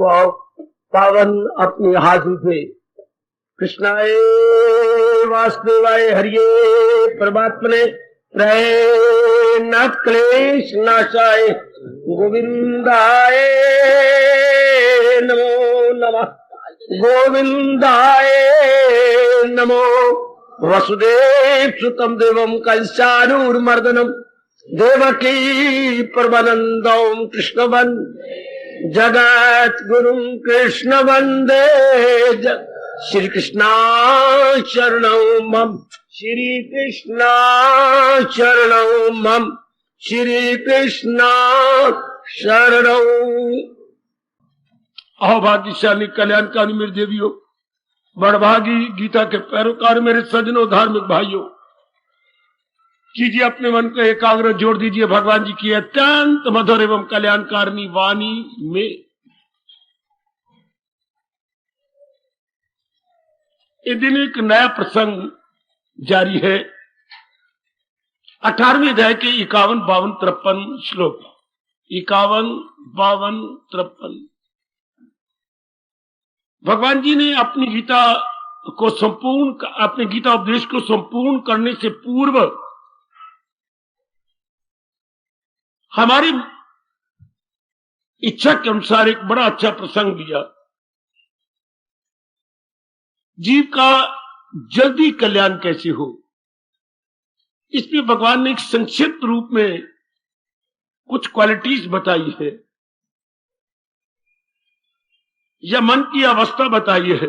पावन अपनी हाथों से कृष्णाय वासुदेवाय हरिये परमात्मने नाथ क्लेश नाशाय गोविंदाय नमो नमः गोविंदाय नमो वसुदेव सुतम देवम कंसानूरमर्दनम देवकी परमानंदम कृष्ण जगत गुरु कृष्ण वंदे श्री कृष्णा शरणं मम श्री कृष्णा शरणं मम श्री कृष्णा शरणं। अहो भाग्यशाली कल्याणकारी मेरी देवियों, बड़भागी गीता के पैरोकार मेरे सज्जनों, धार्मिक भाइयों, कीजिए अपने मन को एकाग्र, जोड़ दीजिए भगवान जी की अत्यंत मधुर एवं कल्याणकारिणी वाणी में। इस दिन एक नया प्रसंग जारी है। 18वें अध्याय के 51, 52, 53 श्लोक। 51, 52, 53। भगवान जी ने अपनी गीता को अपने गीता उपदेश को संपूर्ण करने से पूर्व हमारी इच्छा के अनुसार एक बड़ा अच्छा प्रसंग दिया। जीव का जल्दी कल्याण कैसे हो, इसमें भगवान ने एक संक्षिप्त रूप में कुछ क्वालिटीज बताई है या मन की अवस्था बताई है।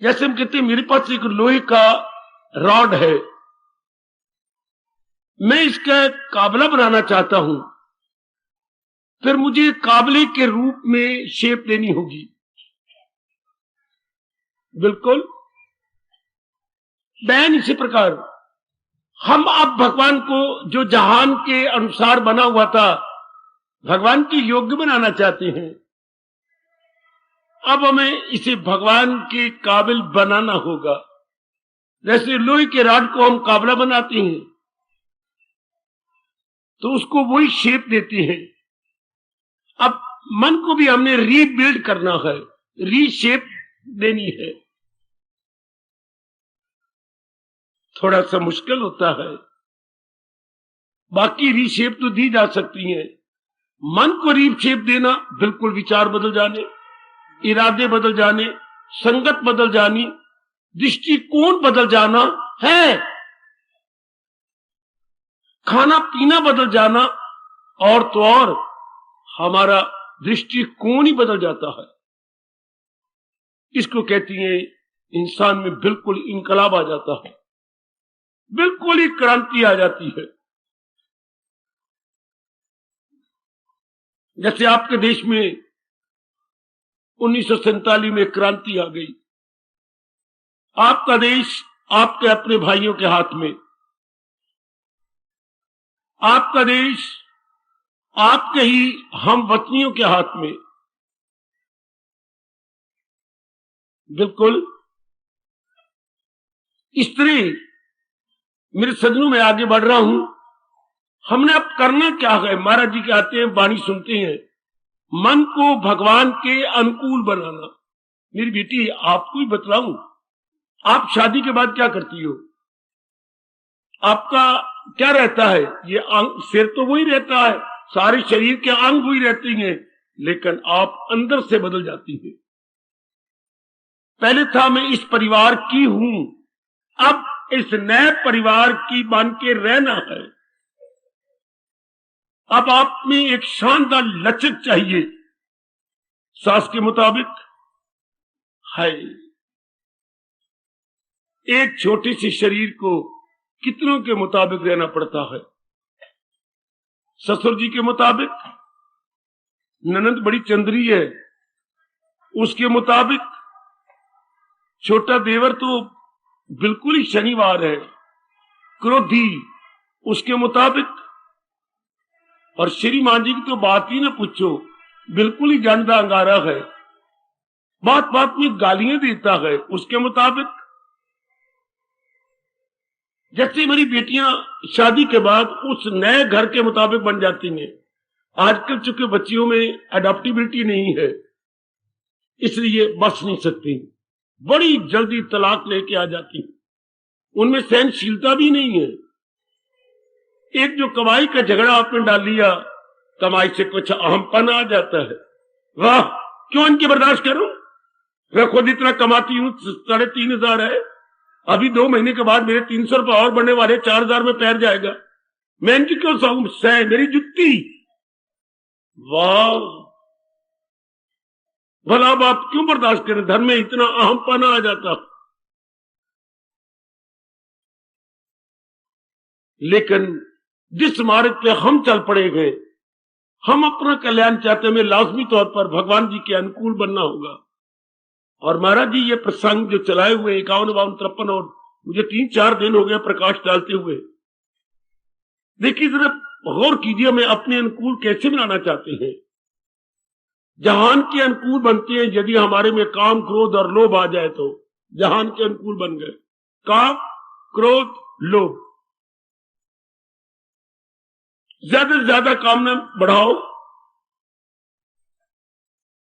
जैसे हम कहते हैं मेरे पास एक लोहे का रॉड है, मैं इसका काबला बनाना चाहता हूं, फिर मुझे काबले के रूप में शेप देनी होगी। बिल्कुल बैन इसी प्रकार हम अब भगवान को जो जहान के अनुसार बना हुआ था भगवान के योग्य बनाना चाहते हैं। अब हमें इसे भगवान के काबिल बनाना होगा। जैसे लोहे के रॉड को हम काबला बनाते हैं तो उसको वही शेप देते हैं। अब मन को भी हमने रीबिल्ड करना है, रीशेप देनी है। थोड़ा सा मुश्किल होता है, बाकी रीशेप तो दी जा सकती है। मन को रीशेप देना, बिल्कुल विचार बदल जाने, इरादे बदल जाने, संगत बदल जानी, दृष्टिकोण बदल जाना है, खाना पीना बदल जाना, और तो और हमारा दृष्टिकोण ही बदल जाता है। इसको कहती है इंसान में बिल्कुल इनकलाब आ जाता है, बिल्कुल ही क्रांति आ जाती है। जैसे आपके देश में 1947 में क्रांति आ गई। आपका देश आपके अपने भाइयों के हाथ में, आपका देश आपके ही हम वतनियों के हाथ में। बिल्कुल इस तरह मेरे सदनों में आगे बढ़ रहा हूं। हमने अब करना क्या है? महाराज जी के आते हैं, वाणी सुनते हैं, मन को भगवान के अनुकूल बनाना। मेरी बेटी आपको ही बतलाऊं, आप शादी के बाद क्या करती हो? आपका क्या रहता है? ये सिर तो वही रहता है, सारे शरीर के अंग वही रहती हैं, लेकिन आप अंदर से बदल जाती है। पहले था मैं इस परिवार की हूं, अब इस नए परिवार की बन के रहना है। अब आप में एक शानदार लचक चाहिए, सास के मुताबिक है। एक छोटे से शरीर को कितनों के मुताबिक रहना पड़ता है। ससुर जी के मुताबिक, ननद बड़ी चंद्री है उसके मुताबिक, छोटा देवर तो बिल्कुल ही शनिवार है, क्रोधी उसके मुताबिक, और श्रीमान जी की तो बात ही ना पूछो, बिल्कुल ही जानदा अंगारा है, बात बात में गालियां देता है उसके मुताबिक। जैसे मेरी बेटियां शादी के बाद उस नए घर के मुताबिक बन जाती हैं, आजकल चूंकि बच्चियों में एडॉप्टिबिलिटी नहीं है, इसलिए बच नहीं सकती, बड़ी जल्दी तलाक लेके आ जाती, उनमें सहनशीलता भी नहीं है। एक जो कमाई का झगड़ा आपने डाल लिया, कमाई से कुछ अहमपन आ जाता है, वाह क्यों इनकी बर्दाश्त करूं, मैं खुद इतना कमाती हूं, 3,500 है, अभी 2 महीने के बाद मेरे 300 रुपए और बढ़ने वाले, 4,000 में पैर जाएगा, मैं इनकी क्यों सह, मेरी जुत्ती, वाह भला अब आप क्यों बर्दाश्त करें, धर्म में इतना अहमपन आ जाता। लेकिन जिस मार्ग पे हम चल पड़े गए, हम अपना कल्याण चाहते हैं, लाजमी तौर पर भगवान जी के अनुकूल बनना होगा। और महाराज जी ये प्रसंग जो चलाए हुए 51, 52, 53 और मुझे 3-4 दिन हो गए प्रकाश डालते हुए, देखिए जरा गौर कीजिए, हमें अपने अनुकूल कैसे बनाना चाहते हैं। जहान के अनुकूल बनते हैं यदि हमारे में काम, क्रोध और लोभ आ जाए तो जहान के अनुकूल बन गए। काम, क्रोध, लोभ, ज्यादा से ज्यादा कामना बढ़ाओ,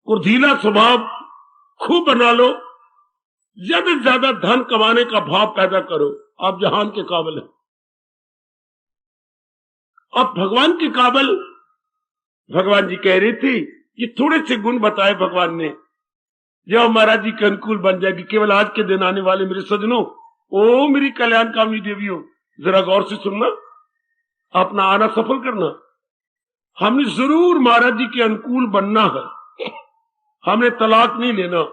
कुर्दीला स्वभाव खूब बना लो, ज्यादा से ज्यादा धन कमाने का भाव पैदा करो, आप जहान के काबिल हैं। अब भगवान के काबिल, भगवान जी कह रही थी, ये थोड़े से गुण बताए भगवान ने, जब महाराज जी के अनुकूल बन जाएगी। केवल आज के दिन आने वाले मेरे सजनों, ओ मेरी कल्याणकामी देवियों, जरा गौर से सुनना, अपना आना सफल करना। हमने जरूर महाराज जी के अनुकूल बनना है, हमने तलाक नहीं लेना,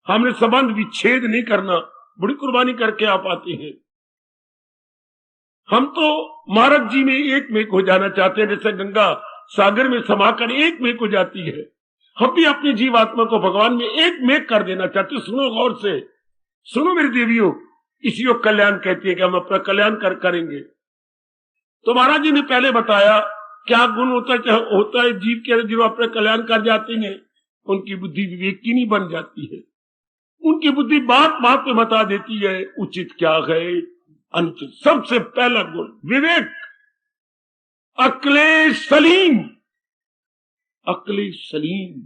हमने संबंध विच्छेद नहीं करना, बड़ी कुर्बानी करके आप आते हैं। हम तो महाराज जी में एक में हो जाना चाहते हैं, जैसे गंगा सागर में समाकर एक में हो जाती है, हम भी अपनी जीवात्मा को भगवान में एक में कर देना चाहते। सुनो गौर से, सुनो मेरी देवियों, इसी को कल्याण कहती है कि हम अपना कल्याण करेंगे। तो महाराज जी ने पहले बताया क्या गुण होता है जीव के, जो अपना कल्याण कर जाते हैं, उनकी बुद्धि विवेक की नहीं बन जाती है, उनकी बुद्धि बात बात पे बता देती है उचित क्या है अनुचित। सबसे पहला गुण विवेक, अक्ले सलीम, अक्ले सलीम।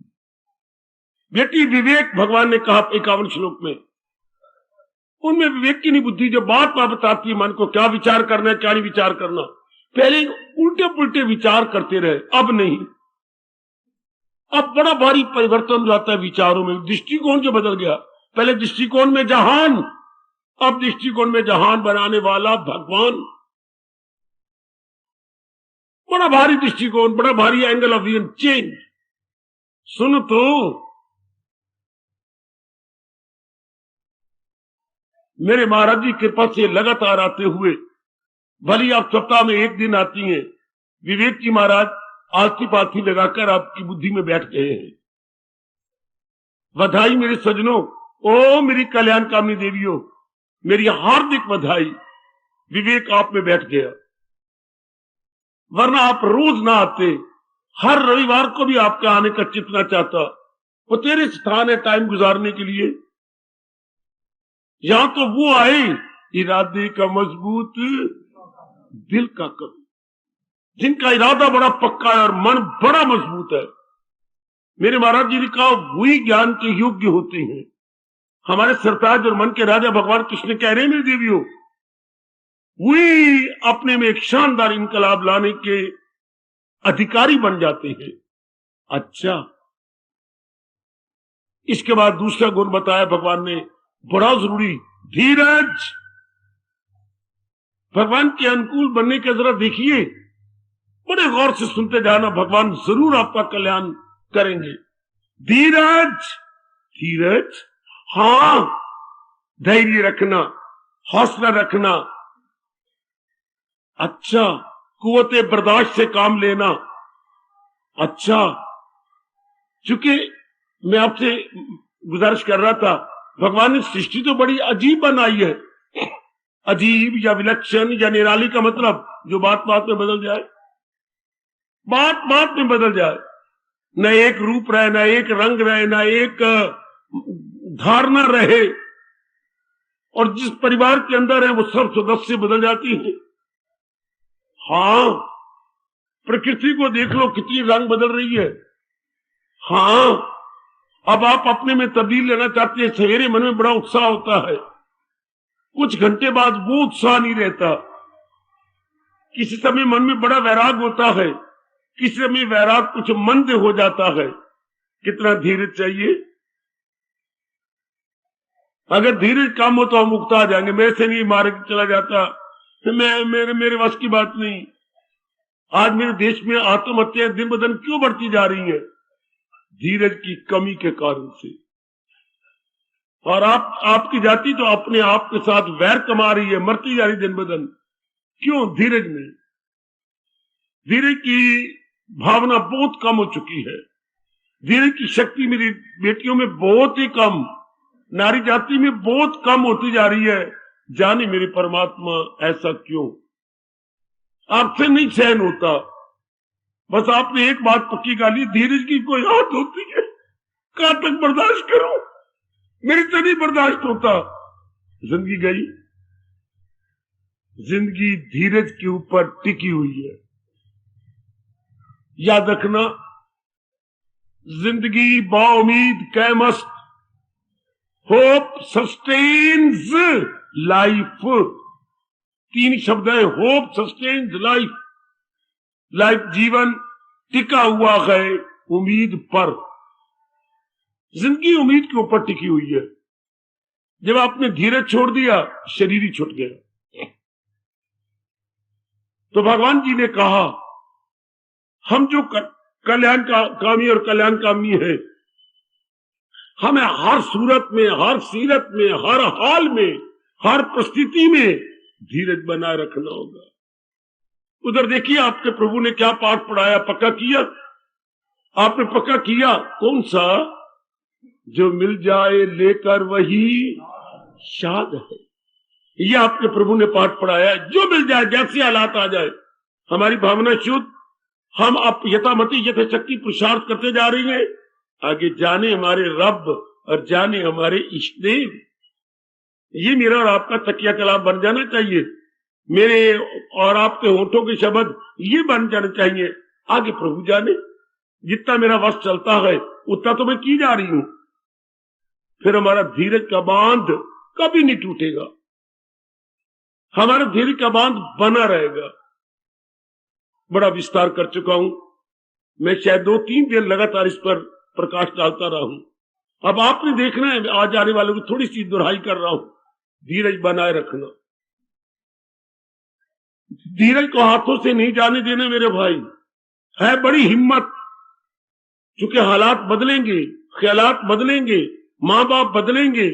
बेटी विवेक भगवान ने कहा 51 श्लोक में, उनमें विवेक की नहीं बुद्धि, जो बात बात बताती है मन को क्या विचार करना है क्या नहीं विचार करना। पहले उल्टे पुल्टे विचार करते रहे, अब नहीं, अब बड़ा भारी परिवर्तन जाता है विचारों में, दृष्टिकोण जो बदल गया। पहले दृष्टिकोण में जहान, अब दृष्टिकोण में जहान बनाने वाला भगवान। बड़ा भारी दृष्टिकोण, बड़ा भारी एंगल ऑफ व्यू चेंज। सुनो तो, मेरे महाराज जी कृपा से लगातार आते हुए, भली आप सप्ताह में एक दिन आती हैं, विवेक जी महाराज आलती पालती लगाकर आपकी बुद्धि में बैठ गए हैं। बधाई मेरे सजनों, ओ मेरी कल्याणकामी देवियों, मेरी हार्दिक बधाई, विवेक आप में बैठ गया, वरना आप रोज ना आते। हर रविवार को भी आपके आने का चितना चाहता, वो तेरे स्थान है टाइम गुजारने के लिए। यहां तो वो आए इरादे का मजबूत, दिल का कवि, जिनका इरादा बड़ा पक्का है और मन बड़ा मजबूत है। मेरे महाराज जी ने कहा वही ज्ञान के योग्य होते हैं। हमारे सरताज और मन के राजा भगवान कृष्ण कह रहे हैं मेरी देवियों, वही अपने में एक शानदार इनकलाब लाने के अधिकारी बन जाते हैं। अच्छा, इसके बाद दूसरा गुण बताया भगवान ने, बड़ा जरूरी, धीरज। भगवान के अनुकूल बनने के जरा देखिए, बड़े गौर से सुनते जाना, भगवान जरूर आपका कल्याण करेंगे। धीरज, धीरज, हाँ, धैर्य रखना, हौसला रखना। अच्छा, कुव्वते बर्दाश्त से काम लेना। अच्छा, चूंकि मैं आपसे गुजारिश कर रहा था, भगवान ने सृष्टि तो बड़ी अजीब बनाई है। अजीब या विलक्षण या निराली का मतलब जो बात बात में बदल जाए, बात बात में बदल जाए, न एक रूप रहे, न एक रंग रहे, न एक धारणा रहे, और जिस परिवार के अंदर है वो सब सदस्य बदल जाती है। हाँ, प्रकृति को देख लो कितनी रंग बदल रही है। हाँ, अब आप अपने में तब्दील लेना चाहते हैं। सवेरे मन में बड़ा उत्साह होता है, कुछ घंटे बाद वो उत्साह नहीं रहता। किसी समय मन में बड़ा वैराग होता है, किसी समय वैराग कुछ मंद हो जाता है। कितना धीरज चाहिए। अगर धीरज कम हो तो हम उकता जाएंगे, मेरे से नहीं मार्ग चला जाता, मेरे वश की बात नहीं। आज मेरे देश में आत्महत्याएं दिन ब दिन क्यों बढ़ती जा रही है? धीरज की कमी के कारण से। और आपकी जाति तो अपने आप के साथ वैर कमा रही है, मरती जा रही दिन ब दिन। क्यों? धीरज में। धीरज की भावना बहुत कम हो चुकी है। धीरज की शक्ति मेरी बेटियों में बहुत ही कम, नारी जाति में बहुत कम होती जा रही है। जाने मेरे परमात्मा ऐसा क्यों? आपसे नहीं सहन होता। बस आपने एक बात पक्की गाली, धीरज की कोई हाथ होती है, कहां तक बर्दाश्त करूं? मेरे से नहीं बर्दाश्त होता। जिंदगी गई। जिंदगी धीरज के ऊपर टिकी हुई है। याद रखना, जिंदगी बाउमीद कै मस्त, होप सस्टेन्स लाइफ। 3 शब्द है, होप सस्टेन्स लाइफ। लाइफ, जीवन टिका हुआ है उम्मीद पर। जिंदगी उम्मीद के ऊपर टिकी हुई है। जब आपने धीरज छोड़ दिया, शरीर ही छूट गया। तो भगवान जी ने कहा, हम जो कल्याण कामी और कल्याण कामी है, हमें हर सूरत में, हर सीरत में, हर हाल में, हर परिस्थिति में धीरज बनाए रखना होगा। उधर देखिए, आपके प्रभु ने क्या पाठ पढ़ाया, पक्का किया? आपने पक्का किया? कौन सा? जो मिल जाए लेकर वही शाद है। ये आपके प्रभु ने पाठ पढ़ाया। जो मिल जाए, जैसे हालात आ जाए, हमारी भावना शुद्ध, हम अब यथामति यथाशक्ति पुरुषार्थ करते जा रही हैं। आगे जाने हमारे रब और जाने हमारे इष्ट देव। ये मेरा और आपका तकिया कलाम बन जाना चाहिए। मेरे और आपके होठों के शब्द ये बन जाने चाहिए। आगे प्रभु जाने, जितना मेरा वश चलता है उतना तो मैं की जा रही हूं। फिर हमारा धीरज का बांध कभी नहीं टूटेगा। हमारा धीरज का बांध बना रहेगा। बड़ा विस्तार कर चुका हूं मैं, शायद 2-3 दिन लगातार इस पर प्रकाश डालता रहा हूं। अब आपने देखना है, आज आने वालों की थोड़ी सी दोहराई कर रहा हूं। धीरज बनाए रखना, धीरज को हाथों से नहीं जाने देना मेरे भाई। है बड़ी हिम्मत, क्योंकि हालात बदलेंगे, ख्यालात बदलेंगे, माँ बाप बदलेंगे,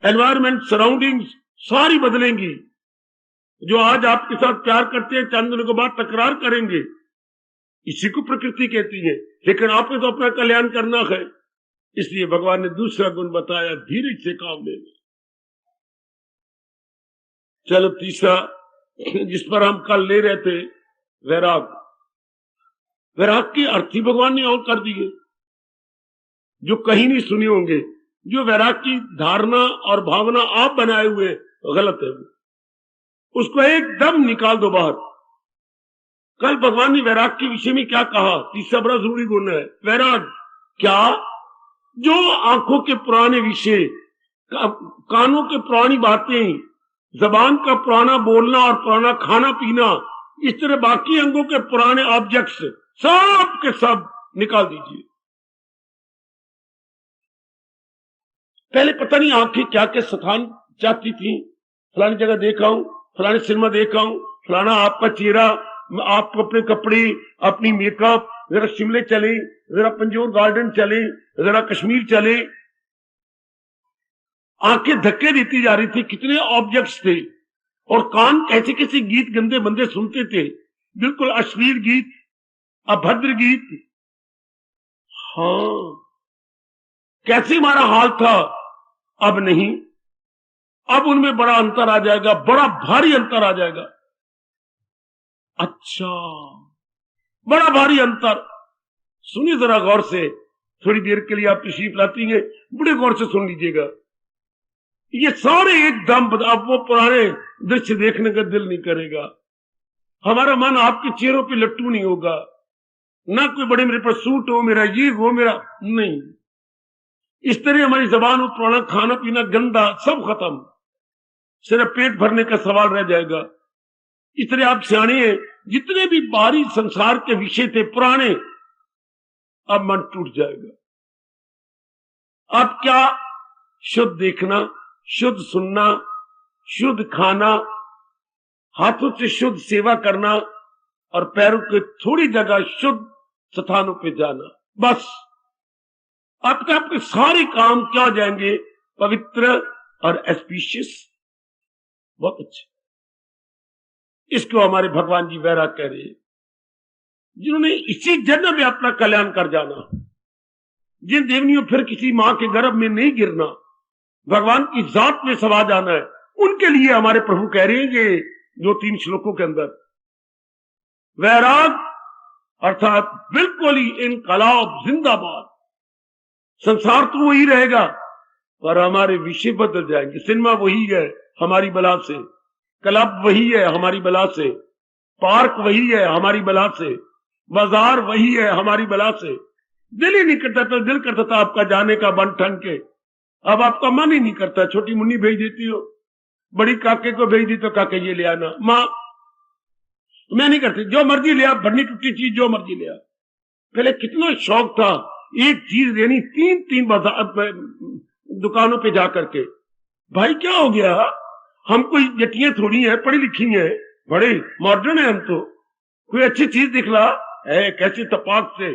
एनवायरमेंट, सराउंडिंग्स सारी बदलेंगी। जो आज आपके साथ प्यार करते हैं, चंद दिनों के बाद तकरार करेंगे। इसी को प्रकृति कहती है। लेकिन आपने तो अपना कल्याण करना है, इसलिए भगवान ने दूसरा गुण बताया, धीरज से काम लेना। चलो तीसरा, जिस पर हम कल ले रहे थे, वैराग। वैराग के अर्थ ही भगवान ने और कर दिए, जो कहीं नहीं सुने होंगे। जो वैराग की धारणा और भावना आप बनाए हुए गलत है, उसको एकदम निकाल दो बाहर। कल भगवान ने वैराग के विषय में क्या कहा? तीसरा बड़ा जरूरी गुण है वैराग। क्या? जो आंखों के पुराने विषय, कानों के पुरानी बातें, जबान का पुराना बोलना और पुराना खाना पीना, इस तरह बाकी अंगों के पुराने ऑब्जेक्ट्स सब के सब निकाल दीजिए। पहले पता नहीं आंखें क्या क्या स्थान चाहती थी। फलानी जगह देखा हूं, फलानी सिनेमा देखा हूं, फलाना आपका चेहरा, आप अपने कपड़े, अपनी मेकअप, जरा शिमले चले, जरा पंजोर गार्डन चले, जरा कश्मीर चले। आंखें धक्के देती जा रही थी। कितने ऑब्जेक्ट्स थे। और कान कैसे कैसे गीत गंदे बंदे सुनते थे, बिल्कुल अश्लील गीत, अभद्र गीत। हाँ, कैसे हमारा हाल था। अब नहीं, अब उनमें बड़ा अंतर आ जाएगा, बड़ा भारी अंतर आ जाएगा। अच्छा, बड़ा भारी अंतर। सुनिए जरा गौर से, थोड़ी देर के लिए आप तशरीफ लाती हैं, बड़े गौर से सुन लीजिएगा। ये सारे एकदम, अब वो पुराने दृश्य देखने का दिल नहीं करेगा। हमारा मन आपके चेहरों पे लट्टू नहीं होगा, ना कोई बड़े मेरे पर सूट हो, मेरा ये हो, मेरा नहीं। इस तरह हमारी जबान पर पुराना खाना पीना गंदा सब खत्म, सिर्फ पेट भरने का सवाल रह जाएगा। इस तरह आप सियाने हैं, जितने भी बाहरी संसार के विषय थे पुराने, अब मन टूट जाएगा। अब क्या शुद्ध देखना, शुद्ध सुनना, शुद्ध खाना, हाथों से शुद्ध सेवा करना और पैरों के थोड़ी जगह शुद्ध स्थानों पे जाना, बस। आपके सारे काम क्या हो जाएंगे, पवित्र और एस्पीशियस। बहुत अच्छा। इसको हमारे भगवान जी वैराग कह रहे हैं, जिन्होंने इसी जन्म में अपना कल्याण कर जाना, जिन देवनियों फिर किसी मां के गर्भ में नहीं गिरना, भगवान की जात में समा जाना है, उनके लिए हमारे प्रभु कह रहे हैं ये 2-3 श्लोकों के अंदर, वैराग अर्थात बिल्कुल ही इनकलाब जिंदाबाद। संसार तो वही रहेगा पर हमारे विषय बदल जाएंगे। सिनेमा वही है हमारी बला से, क्लब वही है हमारी बला से, पार्क वही है हमारी बला से, बाजार वही है हमारी बला से। दिल ही नहीं करता था, दिल करता था आपका जाने का बन ठन के, अब आपका मन ही नहीं करता। छोटी मुन्नी भेज देती हो, बड़ी काके को भेज दी तो काके ये ले आना, माँ मैं नहीं करती, जो मर्जी ले आ, भरनी टूटी चीज जो मर्जी ले आ। पहले कितना शौक था एक चीज लेनी, 3-3 दुकानों पे जा करके। भाई क्या हो गया, हम कोई जटियां थोड़ी हैं, पढ़ी लिखी हैं, बड़े मॉडर्न है हम तो। कोई अच्छी चीज दिखला है कैसे तपाक से,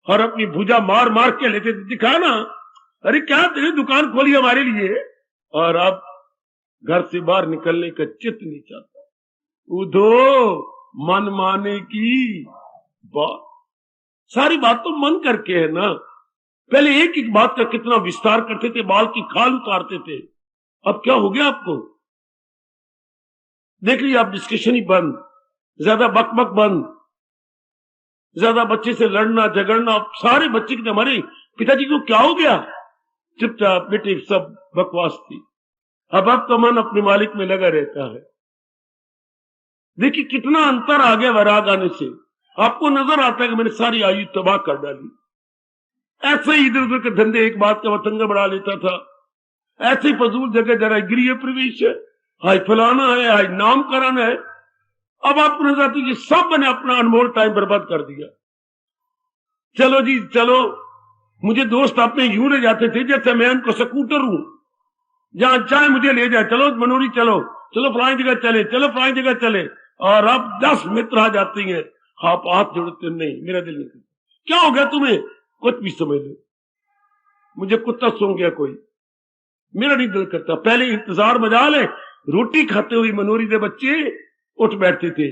और अपनी भुजा मार मार के लेते, दिखा ना, अरे क्या तेरी दुकान खोली हमारे लिए। और अब घर से बाहर निकलने का चित्त नहीं चाहता। उधो मन माने की बात, सारी बात तो मन करके है ना। पहले एक एक बात का कितना विस्तार करते थे, बाल की खाल उतारते थे, अब क्या हो गया आपको? देख लीजिए आप, डिस्कशन ही बंद, ज्यादा बकबक बंद, ज्यादा बच्चे से लड़ना झगड़ना। सारे बच्चे के हमारे पिताजी को क्या हो गया, चुपचाप बेटे सब बकवास थी। अब आपका मन अपने मालिक में लगा रहता है। देखिए कितना अंतर आ गया वैराग आने से। आपको नजर आता है कि मैंने सारी आयु तबाह कर डाली। ऐसे ही इधर उधर के धंधे, एक बात का वतंगा बढ़ा लेता था, ऐसे ही फजूल जगह जरा गृह प्रवेश है, हाय फलाना है, हाय नामकरण है। अब आपको नजर आती है सब मैंने अपना अनमोल टाइम बर्बाद कर दिया। चलो जी चलो, मुझे दोस्त अपने यूं ले जाते थे जैसे मैं उनको स्कूटर हूं, जहां चाहे मुझे ले जाए, चलो मनोरी चलो, चलो फलानी जगह चले, चलो फलानी जगह चले। और अब 10 मित्र आ जाती हैं, आप हाथ जोड़ते नहीं, मेरा दिल नहीं करता। क्या हो गया तुम्हें? कुछ भी समझ लो, मुझे कुत्ता सूंघ गया कोई, मेरा नहीं दिल करता। पहले इंतजार मजा ले, रोटी खाते हुए मनोरी के बच्चे उठ बैठते थे,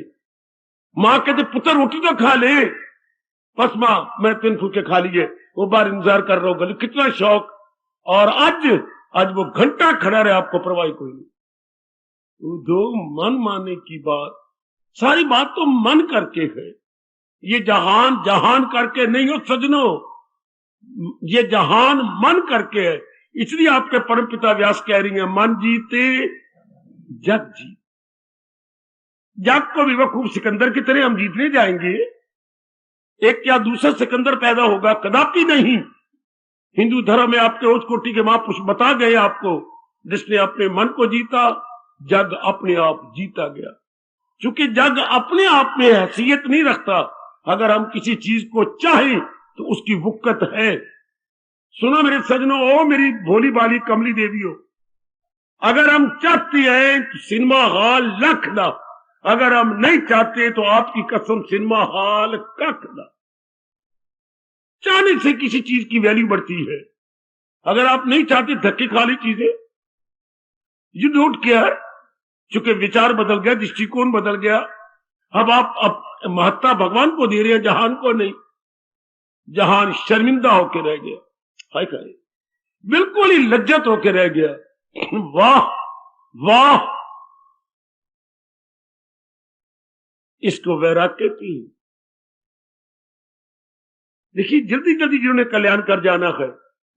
माँ कहते पुत्र रोटी तो खा ले, बस माँ मैं 3 फुलके खा लिए, वो बार इंतजार कर रहा हूँ, कितना शौक। और आज वो घंटा खड़ा रहे, आपको परवाह कोई नहीं। दो मन माने की बात, सारी बात तो मन करके है। ये जहान जहान करके नहीं हो सजनो, ये जहान मन करके है। इसलिए आपके परमपिता व्यास कह रही हैं, मन जीते जग जीत। जग को भी वकूफ सिकंदर की तरह हम जीतने जाएंगे, एक या दूसरा सिकंदर पैदा होगा, कदापि नहीं। हिंदू धर्म में आपके उच्च कोटि के महापुरुष बता गए आपको, जिसने अपने मन को जीता, जग अपने आप जीता गया। क्योंकि जग अपने आप में हैसियत नहीं रखता। अगर हम किसी चीज को चाहें तो उसकी वुक्कत है। सुनो मेरे सजनों, ओ मेरी भोली बाली कमली देवियों, अगर हम चाहते हैं तो सिनेमा हॉल लख दा, अगर हम नहीं चाहते तो आपकी कसम सिनेमा हॉल कख दा। चाहने से किसी चीज की वैल्यू बढ़ती है। अगर आप नहीं चाहते धक्के खा ली चीजें, यू डोंट केयर, चूंकि विचार बदल गया, दृष्टिकोण बदल गया। अब आप महत्ता भगवान को दे रहे हैं, जहान को नहीं। जहान शर्मिंदा होकर रह गया, हाय हाय, बिल्कुल ही लज्जत होकर रह गया। वाह वाह, इसको वैराग कहती है। देखिए जल्दी जल्दी जिन्होंने कल्याण कर जाना है,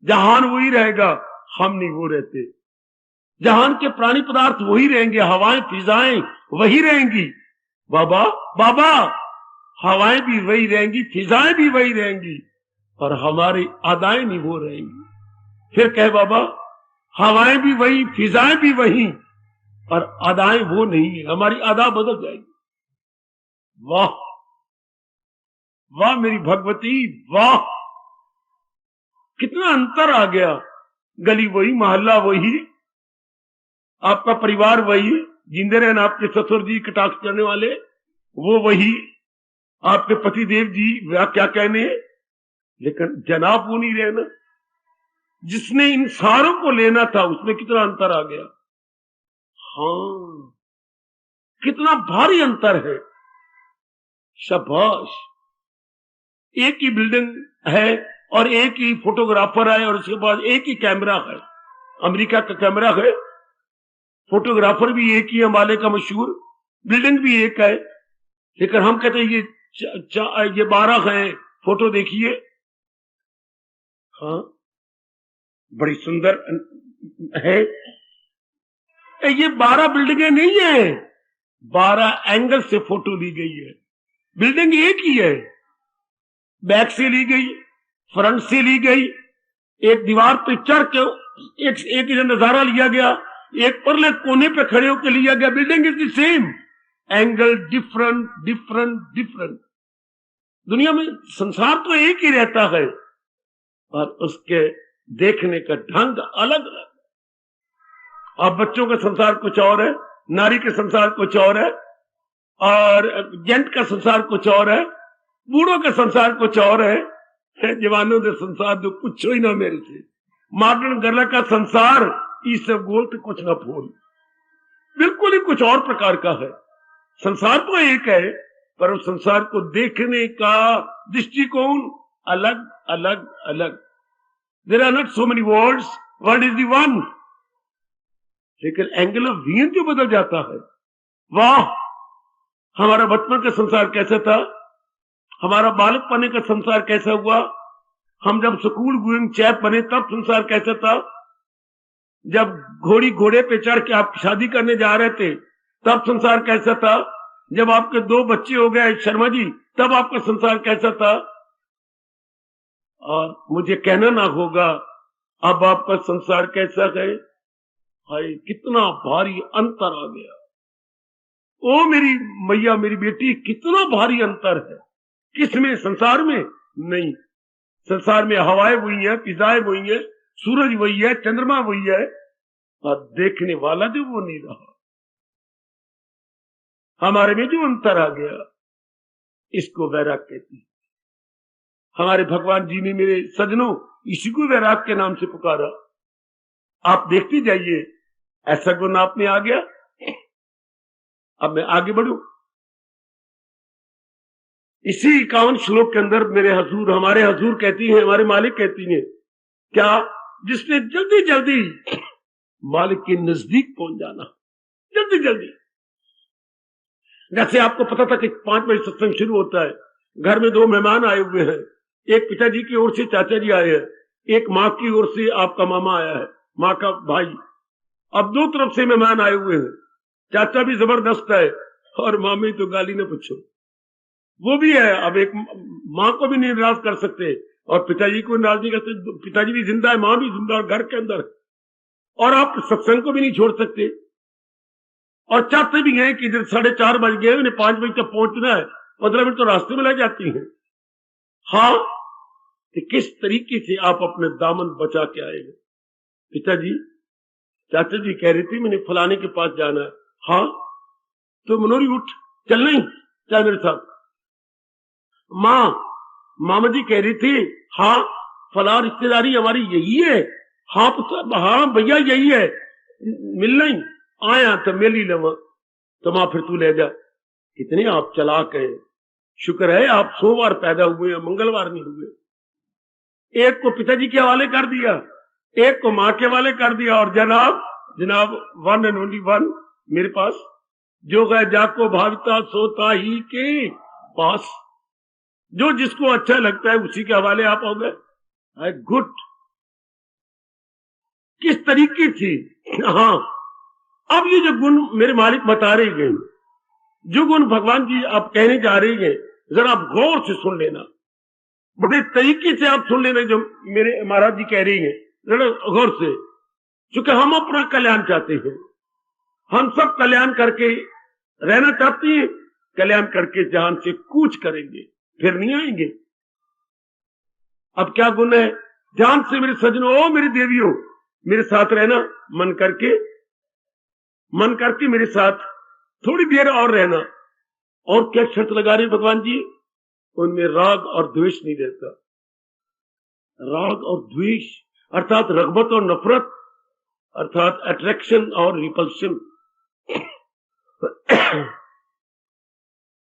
जहान वही रहेगा, हम नहीं वो रहते। जहान के प्राणी पदार्थ वही रहेंगे, हवाएं फिजाएं वही रहेंगी, बाबा बाबा, हवाएं भी वही रहेंगी, फिजाएं भी वही रहेंगी, और हमारी अदाएं नहीं वो रहेंगी। फिर कहे बाबा, हवाएं भी वही, फिजाएं भी वही, और अदाएं वो नहीं है, हमारी अदा बदल जाएगी। वाह वाह मेरी भगवती, वाह, कितना अंतर आ गया। गली वही, मोहल्ला वही, आपका परिवार वही, जिंदे रहना आपके ससुर जी कटाक्ष करने वाले वो वही, आपके पति देव जी क्या कहने, लेकिन जनाब वो नहीं रहना। जिसने इन सारों को लेना था उसमें कितना अंतर आ गया। हाँ, कितना भारी अंतर है। शाबाश। एक ही बिल्डिंग है और एक ही फोटोग्राफर है और उसके बाद एक ही कैमरा है। अमेरिका का कैमरा है, फोटोग्राफर भी एक ही है, माले का मशहूर, बिल्डिंग भी एक है, लेकिन हम कहते हैं ये 12 है, फोटो देखिए। हाँ, बड़ी सुंदर है। ये 12 बिल्डिंगें नहीं है, 12 एंगल से फोटो ली गई है। बिल्डिंग एक ही है, बैक से ली गई, फ्रंट से ली गई, एक दीवार पे चढ़ के एक नजारा लिया गया, एक परले कोने पे खड़े होकर लिया गया। Building is the same, angle different different different. दुनिया में संसार तो एक ही रहता है और उसके देखने का ढंग अलग अलग। अब बच्चों का संसार कुछ और है, नारी के संसार कुछ और है, और जेंट का संसार कुछ और है, बूढ़ों का संसार कुछ और है, जवानों के संसार जो कुछ ही ना मेरे से। मॉडर्न गर्ल का संसार इस सब गोल तो कुछ ना फूल, बिल्कुल ही कुछ और प्रकार का है। संसार तो एक है, पर उस संसार को देखने का दृष्टिकोण अलग अलग अलग। There are not so many worlds, world is the one, लेकिन एंगल ऑफ व्यू जो बदल जाता है। वाह, हमारा बचपन का संसार कैसा था, हमारा बालक पने का संसार कैसा हुआ, हम जब स्कूल गोइंग चैप बने तब संसार कैसा था, जब घोड़े पे चढ़ के आप शादी करने जा रहे थे तब संसार कैसा था, जब आपके 2 बच्चे हो गए शर्मा जी तब आपका संसार कैसा था। और मुझे कहना ना होगा अब आपका संसार कैसा है। हाय, कितना भारी अंतर आ गया। ओ मेरी मैया, मेरी बेटी, कितना भारी अंतर है। किसमें? संसार में नहीं। संसार में हवाएं वही है, फिजाएं वही है, सूरज वही है, चंद्रमा वही है, और देखने वाला जो वो नहीं रहा। हमारे में जो अंतर आ गया, इसको वैराग कहती है। हमारे भगवान जी ने, मेरे सजनों, इसी को वैराग के नाम से पुकारा। आप देखते जाइए, ऐसा गुण आप में आ गया। अब मैं आगे बढ़ू। इसी 51 श्लोक के अंदर मेरे हजूर, हमारे हजूर कहती हैं, हमारे मालिक कहती हैं, क्या? जिसने जल्दी जल्दी मालिक के नजदीक पहुंच जाना, जल्दी जल्दी। जैसे आपको पता था कि 5 बजे सत्संग शुरू होता है, घर में 2 मेहमान आए हुए हैं, एक पिताजी की ओर से चाचा जी आए हैं, एक माँ की ओर से आपका मामा आया है, माँ का भाई। अब 2 तरफ से मेहमान आए हुए हैं। चाचा भी जबरदस्त है और मामी तो गाली न पूछो, वो भी है। अब एक माँ को भी नहीं नाराज कर सकते और पिताजी को नाराज नहीं कर सकते। पिताजी भी जिंदा है, माँ भी जिंदा है घर के अंदर, और आप सत्संग को भी नहीं छोड़ सकते। और चाहते भी हैं कि जब 4:30 बज गए, उन्हें 5 बजे तक पहुंचना है, 15 मिनट तो रास्ते में लग जाती हैं। हाँ, तो किस तरीके से आप अपने दामन बचा के आएंगे? पिताजी, चाचा जी कह रही थी मैंने फलाने के पास जाना है। हाँ, तो मनोरी उठ, चल, नहीं चल मेरे साथ। माँ, मामा जी कह रही थी, हाँ फला रिश्तेदारी हमारी यही है। हाँ हाँ भैया यही है, मिलना ही आया तो मिल ही लवा। तो माँ फिर तू ले जा। कितने आप चालाक हैं, शुक्र है आप सोमवार पैदा हुए हैं, मंगलवार नहीं हुए। एक को पिताजी के हवाले कर दिया, एक को माँ के हवाले कर दिया, और जनाब 1 and only 1 मेरे पास। जो गए जाको भाविता सोता ही के पास, जो जिसको अच्छा लगता है उसी के हवाले आप हो गए। गुड, किस तरीके थी। हाँ, अब ये जो गुण मेरे मालिक बता रहे गए, जो गुण भगवान जी आप कहने जा रहे हैं, जरा आप गौर से सुन लेना, बड़े तरीके से आप सुन लेना जो मेरे महाराज जी कह रही हैं, जरा गौर से। क्योंकि हम अपना कल्याण चाहते हैं, हम सब कल्याण करके रहना चाहते हैं, कल्याण करके जहान से कूच करेंगे, फिर नहीं आएंगे। अब क्या गुण है? ध्यान से मेरे सजनों, ओ मेरी देवियों, मेरे साथ रहना, मन करके मेरे साथ थोड़ी देर और रहना। और क्या शर्त लगा रहे भगवान जी? उनमें राग और द्वेष नहीं रहता। राग और द्वेष अर्थात रगबत और नफरत, अर्थात अट्रैक्शन और रिपल्शन।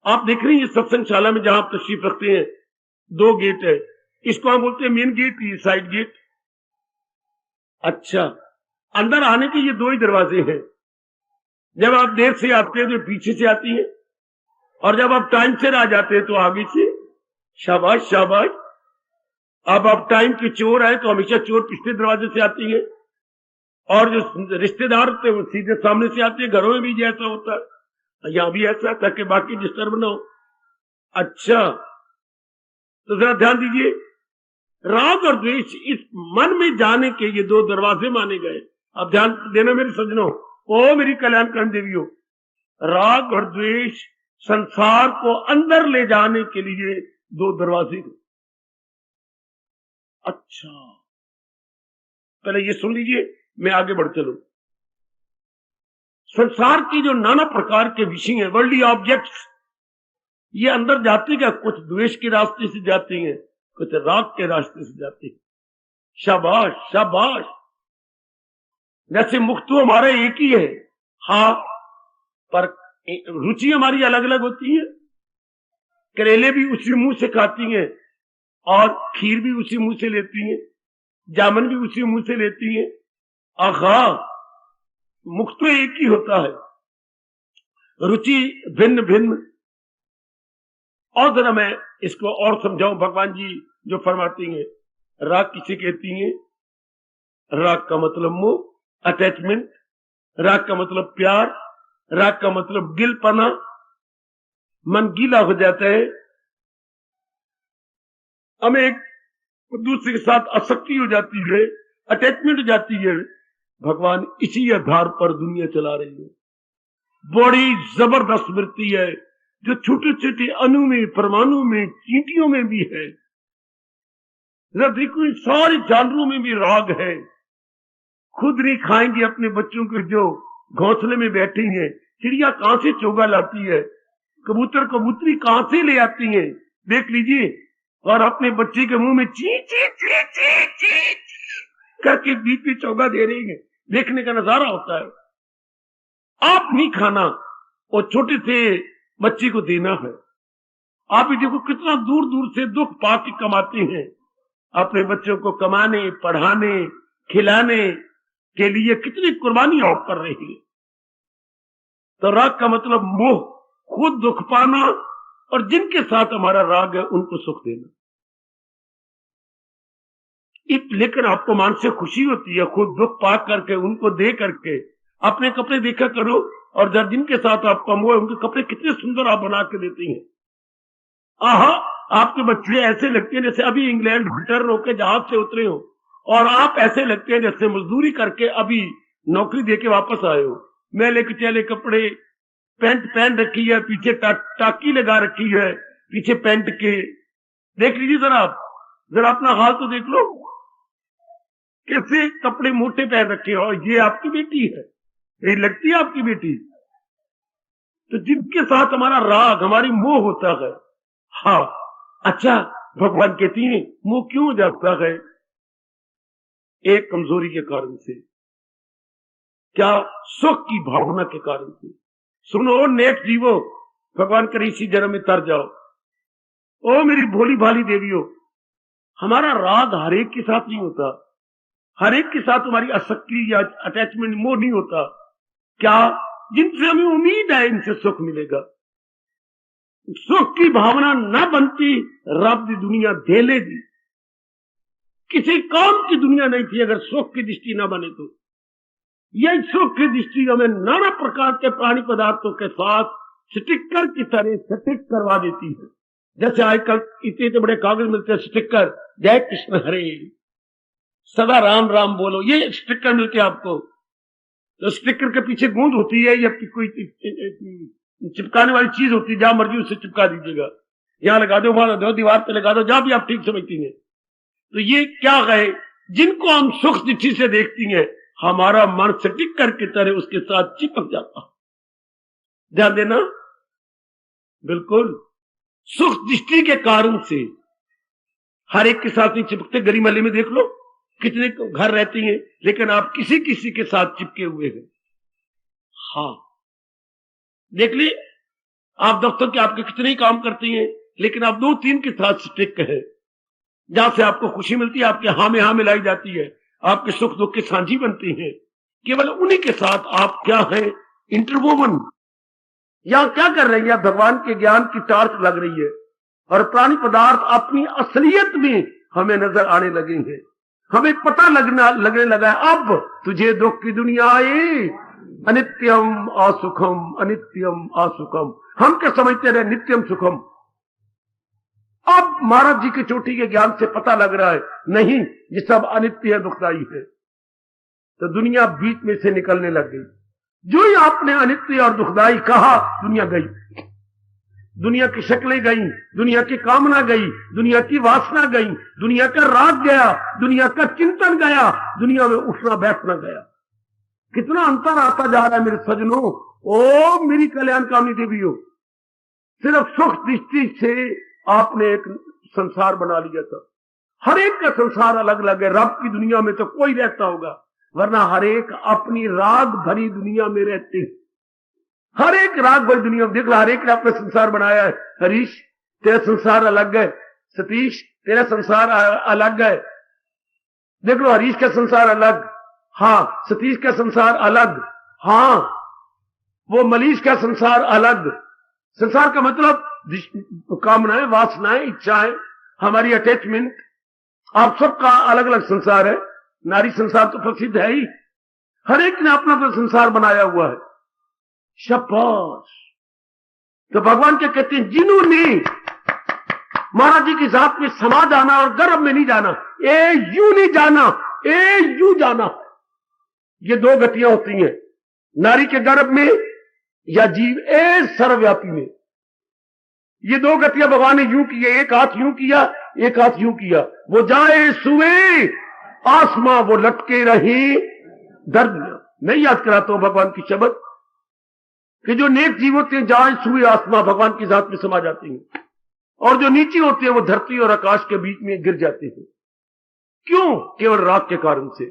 आप देख रहे हैं सत्संगशाला में जहां आप तशरीफ रखते हैं, 2 गेट है, इसको हम बोलते हैं मेन गेट, ये साइड गेट। अच्छा, अंदर आने के ये 2 ही दरवाजे हैं। जब आप देर से आते हैं तो पीछे से आती है, और जब आप टाइम से आ जाते हैं तो आगे से। शाबाश शाबाश। अब आप टाइम के चोर आए तो हमेशा चोर पिछले दरवाजे से आती है, और जो रिश्तेदार होते हैं वो सीधे सामने से आते हैं। घरों में भी जैसा होता है, यहां भी ऐसा, ताकि बाकी डिस्टर्ब ना हो। अच्छा, तो जरा ध्यान दीजिए, राग और द्वेष इस मन में जाने के ये 2 दरवाजे माने गए। अब ध्यान देना मेरे सज्जनों, ओ मेरी कल्याणकारी देवियों, राग और द्वेष संसार को अंदर ले जाने के लिए 2 दरवाजे। अच्छा, पहले ये सुन लीजिए, मैं आगे बढ़ चलूं। संसार की जो नाना प्रकार के विषय हैं, वर्ल्डली ऑब्जेक्ट्स, ये अंदर जाते क्या? कुछ द्वेष के रास्ते से जाते हैं, कुछ राग के रास्ते से जाते हैं। शाबाश शाबाश। जैसे मुख तो हमारा एक ही है, हाँ, पर रुचि हमारी अलग अलग होती है। करेले भी उसी मुंह से खाती हैं, और खीर भी उसी मुंह से लेती हैं, जामुन भी उसी मुंह से लेती हैं। आखा, मुख तो एक ही होता है, रुचि भिन्न भिन्न। और जरा मैं इसको और समझाऊं, भगवान जी जो फरमाती हैं, राग किसे कहती हैं? राग का मतलब मोह, अटैचमेंट। राग का मतलब प्यार, राग का मतलब गिलपना। मन गीला हो जाता है, हमें एक दूसरे के साथ आसक्ति हो जाती है, अटैचमेंट हो जाती है। भगवान इसी आधार पर दुनिया चला रही है। बड़ी जबरदस्त वृत्ति है जो छोटे छोटे अणु में, परमाणु में, चींटियों में भी है। देखो, सारे जानवरों में भी राग है। खुद नहीं खाएंगे अपने बच्चों को जो घोंसले में बैठी हैं, चिड़िया कहां से चोगा लाती है, कबूतर कबूतरी कहां से ले आती हैं, देख लीजिए। और अपने बच्चे के मुंह में ची ची ची ची ची करके बीच में चोगा दे रही है, देखने का नजारा होता है। आप नहीं खाना, वो छोटे से बच्चे को देना है। आप ही देखो कितना दूर दूर से दुख पाके कमाते हैं, अपने बच्चों को कमाने, पढ़ाने, खिलाने के लिए कितनी कुर्बानियां आप कर रही है। तो राग का मतलब मोह, खुद दुख पाना और जिनके साथ हमारा राग है उनको सुख देना। लेकिन आपको मानसिक खुशी होती है खुद दुख पा करके, उनको दे करके। अपने कपड़े देखा करो, और जब जिनके साथ आप कम हुए उनके कपड़े कितने सुंदर आप बना के देती हैं। आहा, आपके बच्चे ऐसे लगते हैं जैसे अभी इंग्लैंड रिटर्न होकर जहाज से उतरे हो, और आप ऐसे लगते हैं जैसे मजदूरी करके अभी नौकरी देके वापस आए हो। मैले कुचैले कपड़े, पैंट पहन रखी है, पीछे टाकी लगा रखी है, पीछे पैंट के। देख लीजिए जरा आप, जरा अपना हाल तो देख लो, कैसे कपड़े मोटे पहन रखे हो। ये आपकी बेटी है, ये लगती है आपकी बेटी। तो जिनके साथ हमारा राग, हमारी मोह होता है, हाँ, अच्छा, भगवान कहती है मोह क्यों हो जाता है? एक कमजोरी के कारण से। क्या? सुख की भावना के कारण से। सुनो नेक जीवो, भगवान करे इसी जन्म में तर जाओ। ओ मेरी भोली भाली देवियों, हमारा राग हर एक के साथ नहीं होता, हर एक के साथ हमारी आसक्ति या अटैचमेंट, मोह नहीं होता। क्या? जिनसे हमें उम्मीद है इनसे सुख मिलेगा। सुख की भावना न बनती, रब दी दुनिया दे लेगी। किसी काम की दुनिया नहीं थी अगर सुख की दृष्टि न बने तो। यह सुख की दृष्टि हमें नाना प्रकार के प्राणी पदार्थों के साथ स्टिकर की तरह स्टिक करवा देती है। जैसे आजकल इतने इतने बड़े कागज मिलते हैं स्टिकर, जय कृष्ण हरे, सदा राम राम बोलो, ये स्टिकर मिलते हैं आपको। तो स्टिकर के पीछे गूंद होती है या कोई चिपकाने वाली चीज होती है, जहां मर्जी उससे चिपका दीजिएगा, यहां लगा दो, वहां लगा दो, दीवार पे लगा दो, जहां भी आप ठीक समझती हैं। तो ये क्या है, जिनको हम सुख दृष्टि से देखती हैं, हमारा मन स्टिकर की तरह उसके साथ चिपक जाता। ध्यान देना, बिल्कुल सुख दृष्टि के कारण से हर एक के साथ नहीं चिपकते। गली महल्ले में देख लो कितने घर रहती हैं, लेकिन आप किसी किसी के साथ चिपके हुए हैं। हाँ, देख ली आप दफ्तर के आपके कितने ही काम करती हैं, लेकिन आप 2-3 के साथ स्टिक है, जहां से आपको खुशी मिलती है, आपके हाँ में हाँ मिलाई जाती है, आपके सुख दुख के साझी बनती हैं। केवल उन्हीं के साथ आप क्या है, इंटरवोवन। यहां क्या कर रही है, आप भगवान के ज्ञान की टार्च लग रही है, और प्राणी पदार्थ अपनी असलियत में हमें नजर आने लगे हैं। हमें पता लगने लगा है, अब तुझे दुख की दुनिया आई, अनित्यम असुखम, अनित्यम असुखम। हम क्या समझते रहे नित्यम सुखम। अब महाराज जी की चोटी के ज्ञान से पता लग रहा है, नहीं, ये सब अनित्य दुखदाई है। तो दुनिया बीच में से निकलने लग गई। जो ही आपने अनित्य और दुखदाई कहा, दुनिया गई, दुनिया की शक्लें गई, दुनिया की कामना गई, दुनिया की वासना गई, दुनिया का राग गया, दुनिया का चिंतन गया, दुनिया में उठना बैठना गया। कितना अंतर आता जा रहा है मेरे सजनों। ओ मेरी कल्याणकामनी देवियों, सिर्फ सुख दृष्टि से आपने एक संसार बना लिया था। हर एक का संसार अलग अलग है। रब की दुनिया में तो कोई रहता होगा, वरना हर एक अपनी राग भरी दुनिया में रहते हैं। हर एक राग भरी दुनिया में देख लो, हर एक ने अपना संसार बनाया है। हरीश तेरा संसार अलग है, सतीश तेरा संसार अलग है। देख लो, हरीश का संसार अलग, हाँ, सतीश का संसार अलग, हाँ, वो मनीष का संसार अलग। संसार का मतलब कामनाएं, वासनाएं, इच्छाएं, हमारी अटैचमेंट, आप सबका अलग अलग संसार है। नारी संसार तो प्रसिद्ध है ही। हर एक ने अपना अपना संसार बनाया हुआ है। शाबाश। तो भगवान क्या कहते हैं, जिन्होंने महाराज जी की जात में समा जाना और गर्भ में नहीं जाना, ए यू नहीं जाना, ए यू जाना। ये दो गतियां होती हैं, नारी के गर्भ में या जीव ए सर्वव्यापी में। ये दो गतियां भगवान ने यूं की है, एक हाथ यूं किया, एक हाथ यूं किया। वो जाए सुए आसमां, वो लटके रहे दर्द में। नहीं याद कराता हूं भगवान की शब्द कि जो नेक जीव होते हैं जाए सुए आसमां, भगवान की जात में समा जाते हैं, और जो नीचे होते हैं वो धरती और आकाश के बीच में गिर जाते हैं। क्यों? केवल राग के कारण से।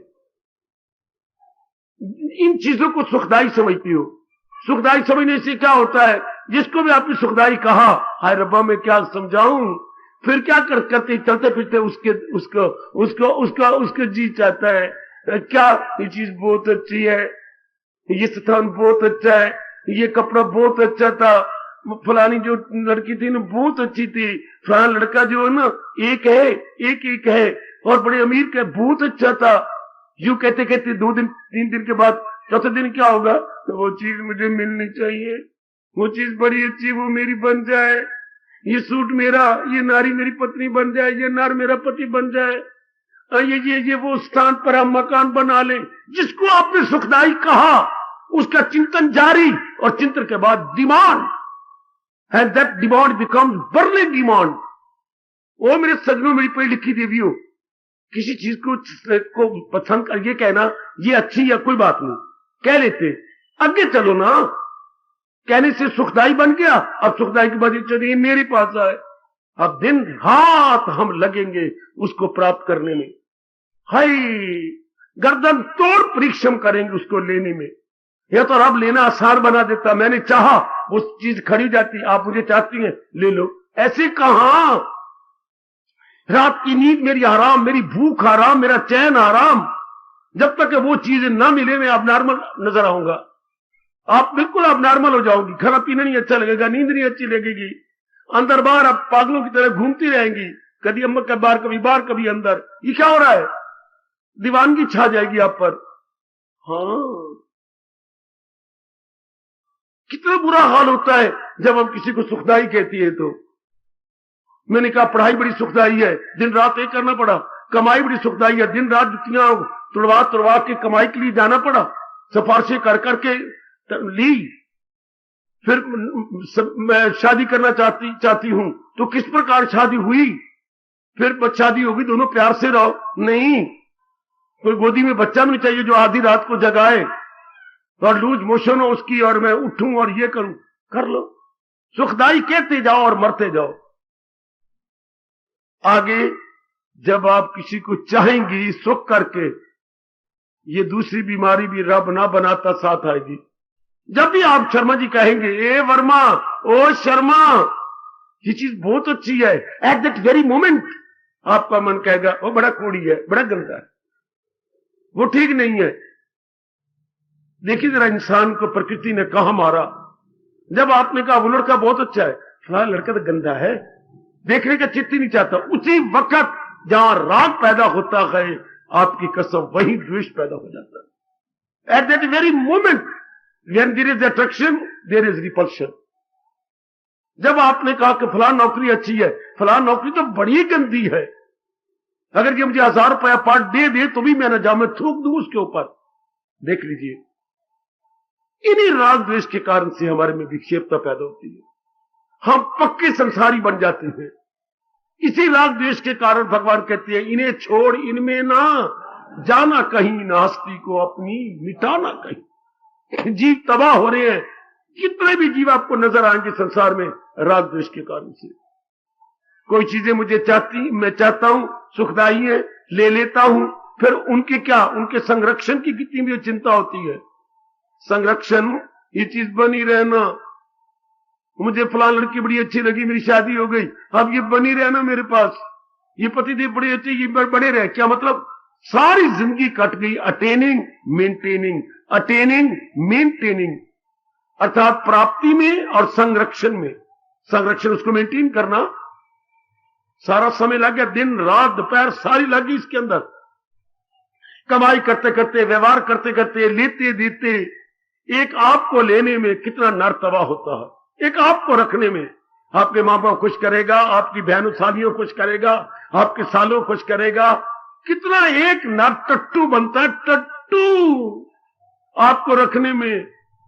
इन चीजों को सुखदाई समझती हो। सुखदाई समझने से क्या होता है, जिसको भी आपने सुखदाई कहा, हाय रब्बा मैं क्या समझाऊं, फिर क्या करते चलते फिरते उसका जी चाहता है, क्या ये चीज बहुत अच्छी है, ये स्थान बहुत अच्छा है, ये कपड़ा बहुत अच्छा था, फलानी जो लड़की थी ना बहुत अच्छी थी, फलाना लड़का जो है ना एक है, एक है और बड़े अमीर का बहुत अच्छा था। यूं कहते कहते 2 दिन 3 दिन के बाद चौथे दिन क्या होगा, तो वो चीज मुझे मिलनी चाहिए, वो चीज बड़ी अच्छी, वो मेरी बन जाए, ये सूट मेरा, ये नारी मेरी पत्नी बन जाए, ये नार मेरा पति बन जाए, ये वो स्थान पर हम मकान बना लें। जिसको आपने सुखदाई कहा उसका चिंतन जारी, और चिंतन के बाद demand, and that demand becomes burning demand। वो मेरे सजनों, मेरी पढ़ी लिखी देवियों, किसी चीज को पसंद कर ये कहना ये अच्छी या कोई बात नहीं, कह लेते, आगे चलो ना। कहने से सुखदाई बन गया, अब सुखदाई की बात चलिए मेरे पास आए, अब दिन रात हम लगेंगे उसको प्राप्त करने में। हाय, गर्दन तोड़ परिश्रम करेंगे उसको लेने में। या तो रब लेना आसान बना देता, मैंने चाहा वो चीज खड़ी जाती, आप मुझे चाहती हैं ले लो। ऐसे कहां, रात की नींद मेरी हराम, मेरी भूख हराम, मेरा चैन हराम। जब तक वो चीज ना मिले मैं अबनॉर्मल नजर आऊंगा। आप बिल्कुल अबनॉर्मल हो जाओगी, खाना पीना नहीं अच्छा लगेगा, नींद नहीं अच्छी लगेगी, अंदर बाहर आप पागलों की तरह घूमती रहेंगी, कभी अम्मा के बाहर, कभी बाहर, कभी अंदर। ये क्या हो रहा है, दीवानगी छा जाएगी आप पर। हाँ, कितना बुरा हाल होता है जब हम किसी को सुखदाई कहती है। तो मैंने कहा पढ़ाई बड़ी सुखदाई है, दिन रात एक करना पड़ा। कमाई बड़ी सुखदाई है, दिन रात जुतियां तुड़वा तुड़वा के कमाई के लिए जाना पड़ा, सिफारिशें कर करके ली। फिर मैं शादी करना चाहती हूं, तो किस प्रकार शादी हुई? फिर शादी होगी, दोनों प्यार से रहो। नहीं, कोई गोदी में बच्चा भी चाहिए जो आधी रात को जगाए और लूज मोशन हो उसकी, और मैं उठूं और ये करूं। कर लो, सुखदाई कहते जाओ और मरते जाओ। आगे जब आप किसी को चाहेंगी सुख करके, ये दूसरी बीमारी भी रब ना बनाता साथ आएगी। जब भी आप शर्मा जी कहेंगे, ए वर्मा, ओ शर्मा, ये चीज बहुत अच्छी है, एट दैट वेरी मोमेंट आपका मन कहेगा वो बड़ा कोड़ी है, बड़ा गंदा है, वो ठीक नहीं है। देखिए जरा इंसान को प्रकृति ने कहा मारा। जब आपने कहा वो लड़का बहुत अच्छा है, फलाना लड़का तो गंदा है, देखने का चित्त ही नहीं चाहता, उसी वक्त जहां राग पैदा होता है, आपकी कसम वही द्वेष पैदा हो जाता है। At that very moment when there is attraction there is repulsion. जब आपने कहा कि फलान नौकरी अच्छी है, फलान नौकरी तो बड़ी गंदी है, अगर ये मुझे 1000 रुपया पार्ट दे तो भी मैं न जाऊं, मैं थूक दूं उसके ऊपर। देख लीजिए, इन्हीं राग द्वेष के कारण से हमारे में विक्षेपता पैदा होती है, हम पक्के संसारी बन जाते हैं। इसी राग द्वेष के कारण भगवान कहते हैं, इन्हें छोड़ इनमें ना जाना कहीं, नास्ती को अपनी मिटाना कहीं। जीव तबाह हो रहे हैं, कितने भी जीव आपको नजर आएंगे संसार में राग द्वेष के कारण से। कोई चीजें मैं चाहता हूं सुखदाई है, ले लेता हूं, फिर उनके उनके संरक्षण की कितनी भी चिंता होती है। संरक्षण, ये चीज बनी रहना, मुझे फलान लड़की बड़ी अच्छी लगी, मेरी शादी हो गई, अब ये बनी रहना मेरे पास, ये पतिदेव बड़े अच्छे, ये बड़े रहे। क्या मतलब? सारी जिंदगी कट गई अटेनिंग मेंटेनिंग, अर्थात प्राप्ति में और संरक्षण में। संरक्षण उसको मेंटेन करना, सारा समय लग गया, दिन रात दोपहर सारी लगी इसके अंदर, कमाई करते करते, व्यवहार करते करते, लेते देते। एक आपको लेने में कितना नर तबाह होता है, एक आपको रखने में। आपके मां बाप खुश करेगा, आपकी बहनों सालियों खुश करेगा, आपके सालों खुश करेगा, कितना एक नर टट्टू बनता है, टट्टू आपको रखने में।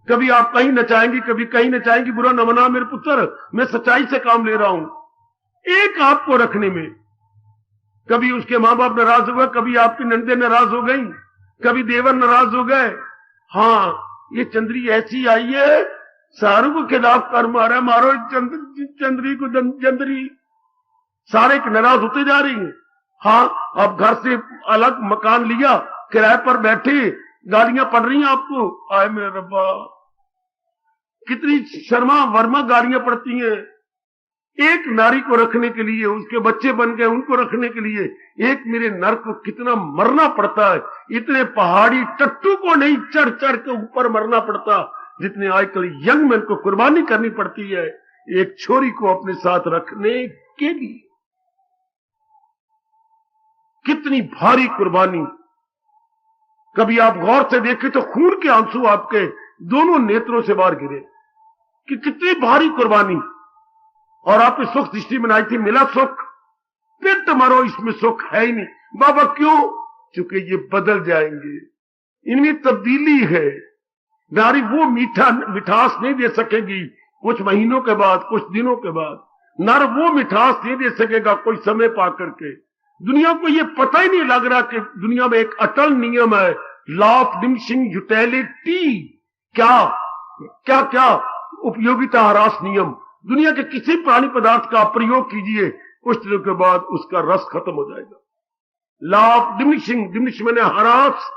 कभी आप कहीं नचाएंगी, कभी कहीं नचाएंगी, बुरा न मना मेरे पुत्र, मैं सच्चाई से काम ले रहा हूं। एक आपको रखने में, कभी उसके मां बाप नाराज हो गए, कभी आपकी नंदे नाराज हो गई, कभी देवर नाराज हो गए। हाँ, ये चंद्री ऐसी आई है, सारों को खिलाफ कर मारा, मारो चंद्री को चंद्री, सारे नाराज होते जा रही हैं। हाँ, अब घर से अलग मकान लिया, किराए पर बैठे, गालियां पड़ रही हैं आपको। आए मेरे रब्बा, कितनी शर्मा वर्मा गालियां पड़ती हैं। एक नारी को रखने के लिए, उसके बच्चे बन गए उनको रखने के लिए, एक मेरे नर को कितना मरना पड़ता है। इतने पहाड़ी टट्टू को नहीं चढ़ चढ़ के ऊपर मरना पड़ता, जितने आजकल यंग मैन को कुर्बानी करनी पड़ती है एक छोरी को अपने साथ रखने के लिए। कितनी भारी कुर्बानी। कभी आप गौर से देखें तो खून के आंसू आपके दोनों नेत्रों से बाहर गिरे कि कितनी भारी कुर्बानी। और आपने सुख दृष्टि बनाई थी, मिला सुख, फिर मरो, इसमें सुख है ही नहीं। बाबा क्यों? क्योंकि ये बदल जाएंगे, इनमें तब्दीली है। नारी वो मिठास नहीं दे सकेगी कुछ महीनों के बाद, कुछ दिनों के बाद। नर वो मिठास नहीं दे सकेगा कोई समय पा करके। दुनिया को ये पता ही नहीं लग रहा कि दुनिया में एक अटल नियम है, लॉ ऑफ डिमिनिशिंग यूटिलिटी। क्या क्या क्या उपयोगिता ह्रास नियम। दुनिया के किसी प्राणी पदार्थ का प्रयोग कीजिए, कुछ दिनों के बाद उसका रस खत्म हो जाएगा। लॉ ऑफ डिमिनिश मैंने ह्रास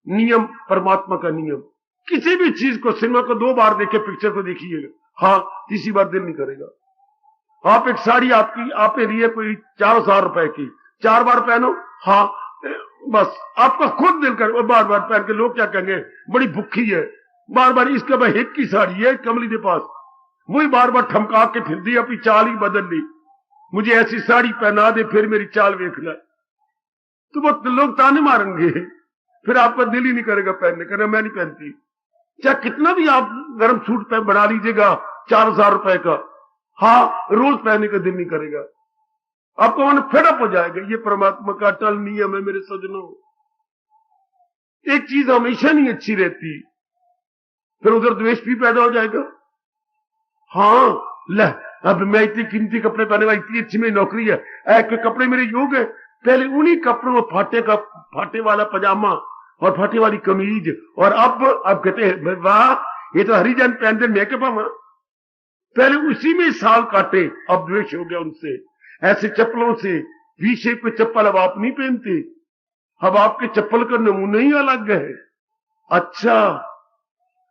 नियम, परमात्मा का नियम। किसी भी चीज को, सिनेमा को 2 बार देखे, पिक्चर को देखिएगा, हाँ, तीसरी बार दिल नहीं करेगा। आप एक साड़ी आपने लिए कोई 4000 रुपए की, 4 बार पहनो, हाँ, बस आपका खुद दिल कर बार बार पहन के। लोग क्या कहेंगे, बड़ी भुक्खी है, बार बार इसका भाई हिट की साड़ी है कमली के पास, वही बार बार ठमका के फिर दी, अपनी चाल ही बदल ली, मुझे ऐसी साड़ी पहना दे फिर मेरी चाल देख ले, तो वो लोग ताने मारेंगे, फिर आपका दिल ही नहीं करेगा पहनने का। मैं नहीं पहनती, चाहे कितना भी आप गर्म सूट पे बना लीजिएगा 4,000 रुपए का, हाँ रोज पहनने का दिल नहीं करेगा, आपको मन फेडअप हो जाएगा। ये परमात्मा का अटल नियम है मेरे सज्जनों। एक चीज हमेशा नहीं अच्छी रहती, फिर उधर द्वेष भी पैदा हो जाएगा। हाँ ले, अब मैं इतनी कीमती कपड़े पहने वाला, इतनी अच्छी मेरी नौकरी है, ऐसे कपड़े मेरे योग है, पहले उन्हीं कपड़ों में फाटे वाला पजामा और फाटे वाली कमीज, और अब कहते हैं वाह ये तो हरिजन पहनते, मैं क्या पावा, पहले उसी में साल काटे, अब द्वेष हो गया उनसे। ऐसे चप्पलों से वी शेप के चप्पल अब आप नहीं पहनते, अब आपके चप्पल का नमूना ही अलग है। अच्छा,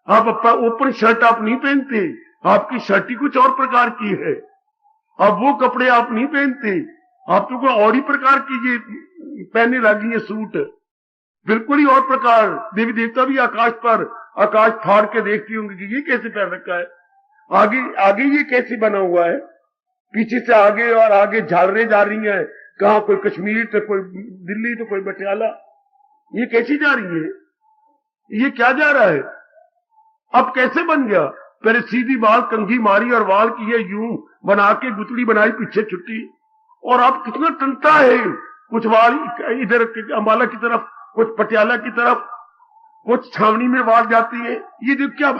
अब ओपन शर्ट आप नहीं पहनते, आपकी शर्ट ही कुछ और प्रकार की है, अब वो कपड़े आप नहीं पहनते, आप तो कोई और ही प्रकार की ये पहनने लगी है सूट, बिल्कुल ही और प्रकार। देवी देवता भी आकाश फाड़ के देखती होंगे कि ये कैसे पहन रखा है, आगे ये कैसे बना हुआ है, पीछे से आगे और आगे झालरें जा रही हैं, कहां कोई कश्मीर तो कोई दिल्ली तो कोई पटियाला, ये कैसी जा रही है, ये क्या जा रहा है, अब कैसे बन गया। पहले सीधी बाल कंघी मारी और वाल किए यूं बना के गुतड़ी बनाई पीछे छुट्टी, और अब कितना टंटा है, कुछ वाल इधर अंबाला की तरफ, कुछ पटियाला की तरफ, कुछ छावनी में वाल जाती है, ये जो क्या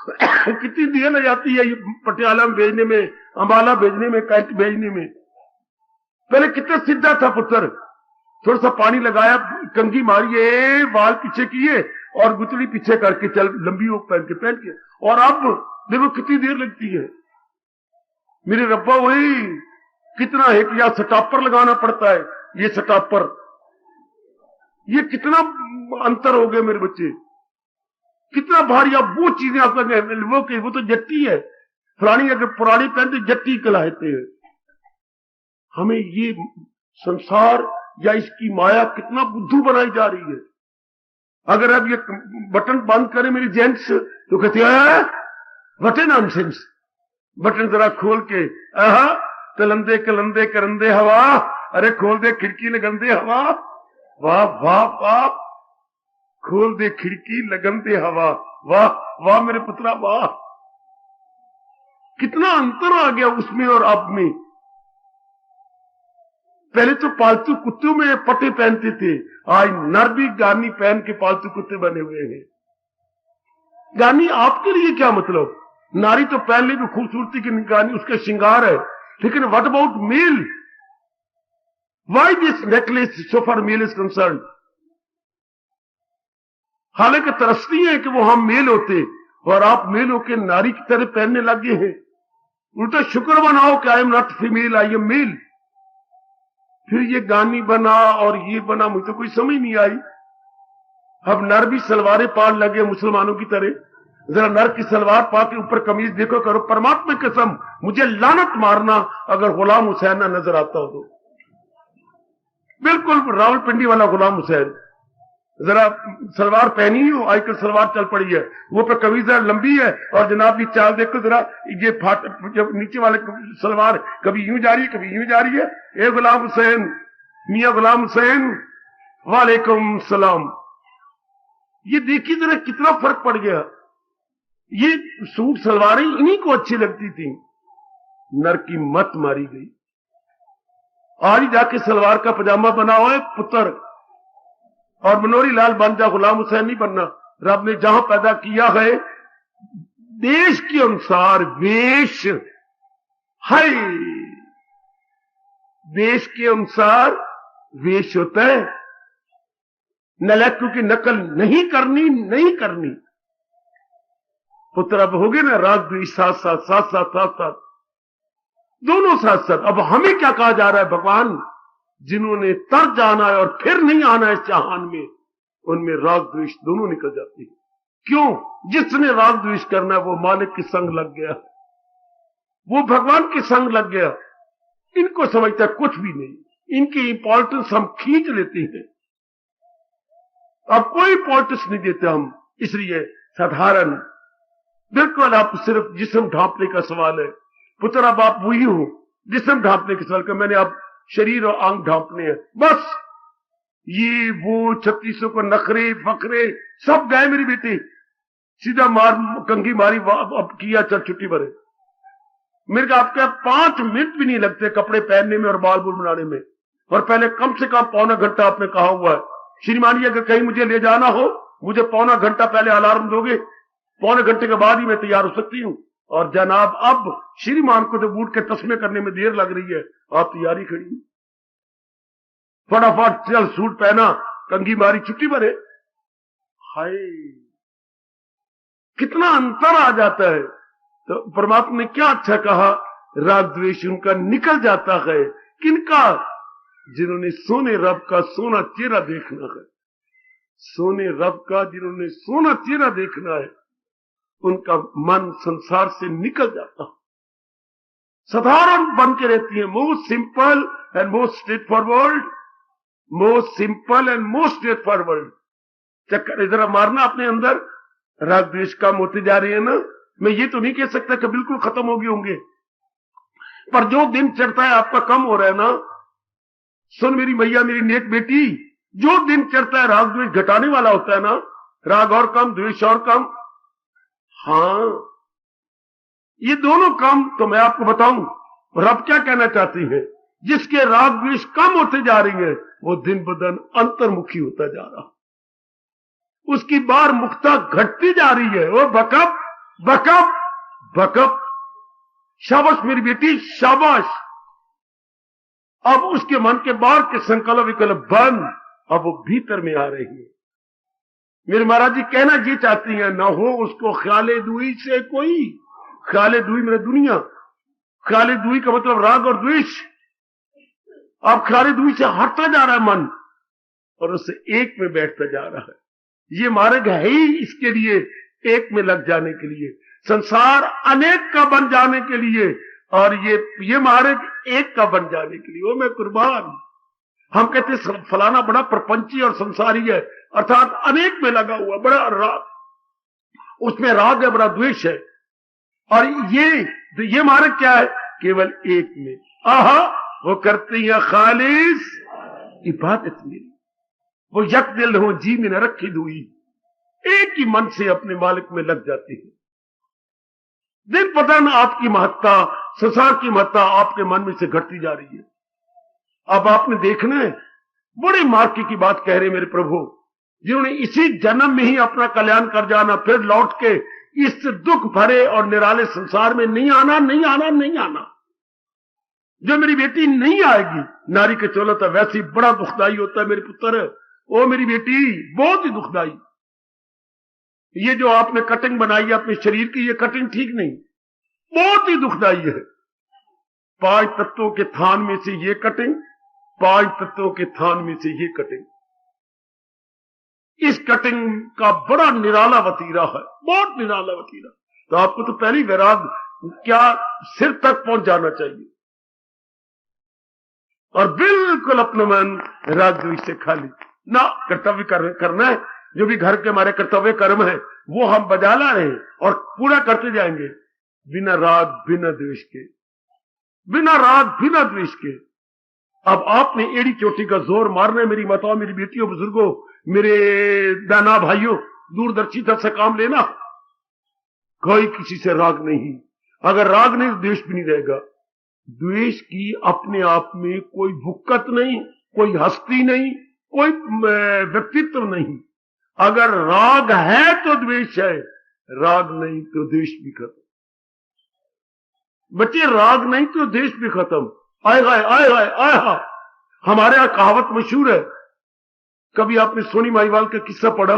कितनी देर लग जाती है ये पटियाला में भेजने में, अंबाला भेजने में, कैंट भेजने में। पहले कितना सीधा था पुत्र, थोड़ा सा पानी लगाया, कंघी मारिए, वाल पीछे किए और गुतड़ी पीछे करके चल, लंबी वो पहन के, और अब देखो कितनी देर लगती है। मेरे रब्बा वही कितना है कि यहां सटापर लगाना पड़ता है, ये सटापर, ये कितना अंतर हो गया मेरे बच्चे, कितना भारी। अब वो चीजें आपका वो तो जट्टी है, फलानी अगर पुरानी पहनते जट्टी कहलाते हैं। हमें ये संसार या इसकी माया कितना बुद्धू बनाई जा रही है। अगर अब ये बटन बंद करें मेरी जेंट्स तो कहते हैं व्हाट ए नॉनसेंस, बटन जरा खोल के, कलंदे कलंदे करंदे हवा, अरे खोल दे खिड़की लगंदे हवा, वाह वाह वाह, खोल दे खिड़की लगंदे हवा, वाह वाह मेरे पुत्रा वाह। कितना अंतर आ गया उसमें और अब में। पहले तो पालतू कुत्तों में पट्टे पहनते थे, आज नर भी गानी पहन के पालतू कुत्ते बने हुए हैं। गानी आपके लिए क्या मतलब, नारी तो पहले भी खूबसूरती की गानी उसका श्रृंगार है, लेकिन what about male, why this necklace so for male is concern. हालांकि तरसती है कि वो हम मेल होते, और आप मेल होके नारी की तरह पहनने लगे हैं। उल्टा शुक्र बनाओ कि I am not female, I am male. फिर ये गानी बना और ये बना, मुझे तो कोई समझ नहीं आई। अब नर भी सलवारें पाड़ लगे मुसलमानों की तरह, जरा नर की सलवार पा के ऊपर कमीज देखो करो, परमात्मा की कसम मुझे लानत मारना अगर गुलाम हुसैन ना नजर आता हो तो। बिल्कुल रावलपिंडी वाला गुलाम हुसैन, जरा सलवार पहनी हो, आजकल सलवार चल पड़ी है, वो पर कमीज लंबी है, और जनाब की चाल देखो जरा, ये जब नीचे वाले सलवार कभी यूं जा रही है कभी यूं जा रही है। ए गुलाम हुसैन, मियां गुलाम हुसैन, वालेकुम सलाम। ये देखिए जरा कितना फर्क पड़ गया। ये सूट सलवारें इन्हीं को अच्छी लगती थी, नर की मत मारी गई। आज ही जाके सलवार का पजामा बना हुआ है पुत्र, और मनोरी लाल बन जा, गुलाम हुसैन नहीं बनना। रब ने जहां पैदा किया है देश के अनुसार वेश है, देश के अनुसार वेश होता है। नलायकों की नकल नहीं करनी। पुत्र अब हो गए ना राग द्वेष साथ दोनों साथ। अब हमें क्या कहा जा रहा है, भगवान जिन्होंने तर जाना है और फिर नहीं आना है चाहान में, उनमें राग द्वेष दोनों निकल जाती है। क्यों? जिसने राग द्वेष करना है वो मालिक के संग लग गया, वो भगवान के संग लग गया। इनको समझता कुछ भी नहीं, इनकी इंपॉर्टेंस हम खींच लेते हैं। अब कोई इंपॉर्टेंस नहीं देते हम, इसलिए साधारण बिल्कुल आप सिर्फ जिस्म ढांपने का सवाल है पुत्र। अब आप वही हो जिस्म ढांपने के सवाल का, मैंने आप शरीर और अंग ढांपने हैं बस। ये वो 3600 को नखरे फखरे सब गए मेरी बेटी। सीधा कंघी मारी, अब किया, चल छुट्टी भरे। मेरे को आपके 5 मिनट भी नहीं लगते कपड़े पहनने में और बाल बूल बनाने में, और पहले कम से कम पौना घंटा आपने कहा हुआ है, श्रीमान जी अगर कहीं मुझे ले जाना हो, मुझे पौना घंटा पहले अलार्म दोगे, पौने घंटे के बाद ही मैं तैयार हो सकती हूँ। और जनाब अब श्रीमान को तो बूट के तस्मे करने में देर लग रही है, आप तैयारी खड़ी, फटाफट चल सूट पहना, कंघी मारी, छुट्टी भरे। हाय, कितना अंतर आ जाता है। तो परमात्मा ने क्या अच्छा कहा, राग द्वेष उनका निकल जाता है। किनका? जिन्होंने सोने रब का सोना चेहरा देखना है, सोने रब का जिन्होंने सोना चेहरा देखना है, उनका मन संसार से निकल जाता, साधारण बन के रहती है। Most simple and most straight forward, most simple and most straight forward. चक्कर इधर मारना अपने अंदर, राग द्वेष कम होते जा रहे हैं ना। मैं ये तो नहीं कह सकता कि बिल्कुल खत्म हो गए होंगे, पर जो दिन चढ़ता है आपका कम हो रहा है ना। सुन मेरी मैया, मेरी नेक बेटी, जो दिन चढ़ता है राग द्वेष घटाने वाला होता है ना, राग और कम, द्वेष और कम। हाँ, ये दोनों कम। तो मैं आपको बताऊं रब क्या कहना चाहती है, जिसके राग द्वेष कम होते जा रही है, वो दिन ब दिन अंतर्मुखी होता जा रहा, उसकी बार मुक्ता घटती जा रही है। वो बकअप बकअप बकअप। शाबाश मेरी बेटी, शाबाश। अब उसके मन के बाहर के संकल्प विकल्प बंद, अब वो भीतर में आ रही है। मेरे महाराज जी कहना ये चाहती हैं, ना हो उसको ख्याले दुई से कोई। ख्याले दुई मेरे दुनिया, ख्याले दुई का मतलब राग और द्वेष। अब ख्याले दुई से हटता जा रहा है मन, और उससे एक में बैठता जा रहा है। ये मार्ग है ही इसके लिए, एक में लग जाने के लिए, संसार अनेक का बन जाने के लिए, और ये मार्ग एक का बन जाने के लिए। वो मैं कुर्बान। हम कहते फलाना बड़ा प्रपंची और संसारी है, अर्थात अनेक में लगा हुआ, बड़ा राग, उसमें राग है, बड़ा द्वेष है। और ये मार्ग क्या है? केवल एक में। आहा, वो करती है खालिस इबादत मेरी, वो यक दिल हो जी में न रखी दुई, एक ही मन से अपने मालिक में लग जाती है। दिन पतन आपकी महत्ता, संसार की महत्ता आपके मन में से घटती जा रही है। अब आपने देखना है, बड़े मार्के की बात कह रहे मेरे प्रभु, जिन्होंने इसी जन्म में ही अपना कल्याण कर जाना, फिर लौट के इस दुख भरे और निराले संसार में नहीं आना, नहीं आना, नहीं आना। जो मेरी बेटी नहीं आएगी, नारी के चोला था वैसे ही बड़ा दुखदाई होता है मेरे पुत्र। ओ मेरी बेटी, बहुत ही दुखदाई। ये जो आपने कटिंग बनाई है अपने शरीर की, ये कटिंग ठीक नहीं, बहुत ही दुखदाई है। 5 तत्वों के थान में से ये कटिंग, 5 तत्वों के थान में से ये कटिंग। इस कटिंग का बड़ा निराला वतीरा है, बहुत निराला वतीरा। तो आपको तो पहली वैराग क्या सिर तक पहुंच जाना चाहिए, और बिल्कुल अपना मन राग द्वेष से खाली ना। कर्तव्य करना है, जो भी घर के हमारे कर्तव्य कर्म है वो हम बजा ला रहे हैं और पूरा करते जाएंगे, बिना राग बिना द्वेष के, बिना राग बिना द्वेष के। अब आपने एड़ी चोटी का जोर मारना है मेरी माताओं, मेरी बेटियों, बुजुर्गों, मेरे दाना भाइयों, दूरदर्शिता से काम लेना। कोई किसी से राग नहीं, अगर राग नहीं तो द्वेष भी नहीं रहेगा। द्वेष की अपने आप में कोई भुक्कत नहीं, कोई हस्ती नहीं, कोई व्यक्तित्व नहीं। अगर राग है तो द्वेष है, राग नहीं तो द्वेष भी खत्म। बच्चे, राग नहीं तो द्वेष भी खत्म। आए हाय आए हाय आए हा। हमारे यहां कहावत मशहूर है, कभी आपने सोनी माहीवाल का किस्सा पढ़ा?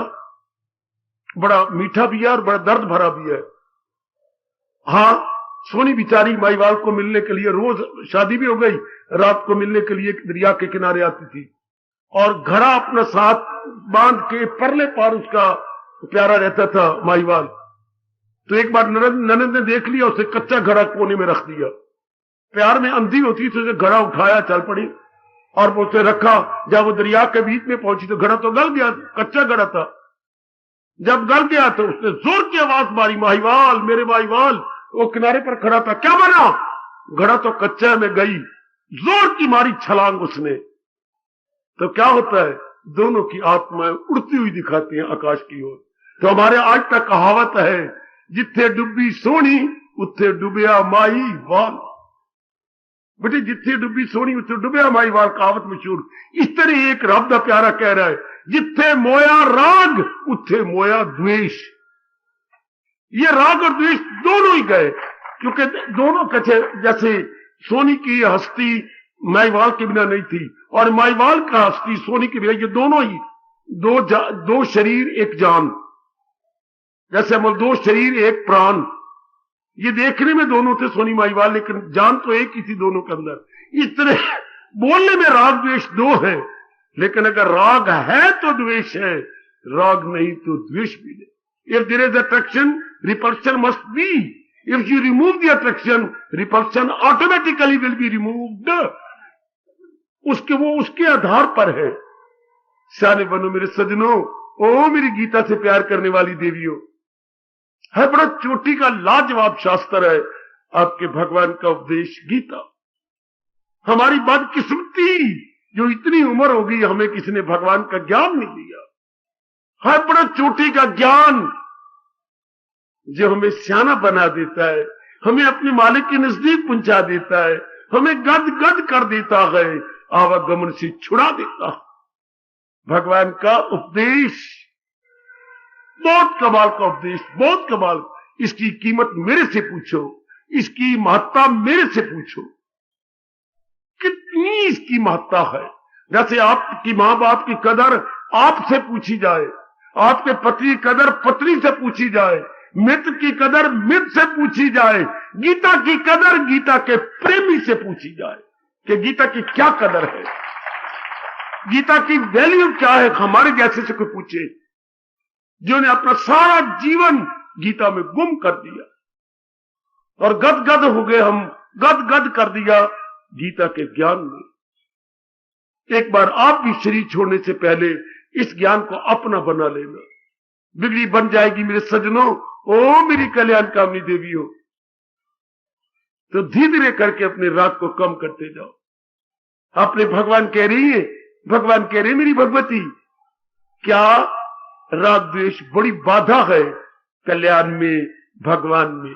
बड़ा मीठा भी है और बड़ा दर्द भरा भी है। हाँ, सोनी बिचारी माहीवाल को मिलने के लिए, रोज शादी भी हो गई, रात को मिलने के लिए दरिया के किनारे आती थी, और घड़ा अपना साथ बांध के परले पार उसका प्यारा रहता था माहीवाल। तो एक बार ननद ने देख लिया, उसे कच्चा घड़ा कोने में रख दिया। प्यार में अंधी होती तो उसे घड़ा उठाया, चल पड़ी और वो उसे रखा। जब वो दरिया के बीच में पहुंची तो घड़ा तो गल गया, कच्चा घड़ा था। जब गल गया तो उसने जोर की आवाज मारी, माहीवाल, मेरे माहीवाल। वो किनारे पर खड़ा था, क्या बना? घड़ा तो कच्चा में गई। जोर की मारी छलांग उसने। तो क्या होता है, दोनों की आत्माएं उड़ती हुई दिखाती हैं आकाश की ओर। तो हमारे आज तक कहावत है, जिथे डुब्बी सोनी उत्थे डुबिया माई वाल। बेटे जिथे डुब्बी सोनी उत्थे डुबिया माई वाल कहावत मशहूर। इस तरह एक रब दा प्यारा कह रहा है, जिथे मोया राग उत्थे मोया द्वेष। ये राग और द्वेष दोनों ही गए, क्योंकि दोनों कचे जैसे सोनी की हस्ती माईवाल के बिना नहीं थी और माईवाल का हस्ती सोनी के बिना, ये दोनों ही दो शरीर एक जान, जैसे हम दो शरीर एक प्राण। ये देखने में दोनों थे सोनी माईवाल, लेकिन जान तो एक ही थी दोनों के अंदर। इस तरह बोलने में राग द्वेष दो है, लेकिन अगर राग है तो द्वेष है, राग नहीं तो द्वेष भी नहीं। If there is attraction, repulsion must be. If you remove the attraction, repulsion automatically will be removed. उसके आधार पर है। शाने बनो मेरे सजनों, ओ मेरी गीता से प्यार करने वाली देवियों, है बड़ा चोटी का लाजवाब शास्त्र है आपके भगवान का उपदेश गीता। हमारी बदकिस्मती जो इतनी उम्र हो गई हमें किसी ने भगवान का ज्ञान नहीं दिया। है बड़ा चोटी का ज्ञान जो हमें सियाना बना देता है, हमें अपने मालिक के नजदीक पहुंचा देता है, हमें गद गद कर देता है, आवागमन से छुड़ा देता है। भगवान का उपदेश बहुत कमाल का उपदेश, बहुत कमाल। इसकी कीमत मेरे से पूछो, इसकी महत्ता मेरे से पूछो, कितनी इसकी महत्ता है। जैसे आपकी मां बाप की कदर आपसे पूछी जाए, आपके पति की कदर पत्नी से पूछी जाए, मित्र की कदर मित्र से पूछी जाए, गीता की कदर गीता के प्रेमी से पूछी जाए कि गीता की क्या कदर है, गीता की वैल्यू क्या है। हमारे जैसे से कोई पूछे जिन्होंने अपना सारा जीवन गीता में गुम कर दिया और गदगद हो गए, हम गदगद कर दिया गीता के ज्ञान में। एक बार आप भी शरीर छोड़ने से पहले इस ज्ञान को अपना बना लेना, बिगड़ी बन जाएगी मेरे सजनों, ओ मेरी कल्याण कामनी देवियों। तो धीरे धीरे करके अपने राग को कम करते जाओ। अपने भगवान कह रही है, भगवान कह रहे मेरी भगवती, क्या राग द्वेष बड़ी बाधा है कल्याण में, भगवान में।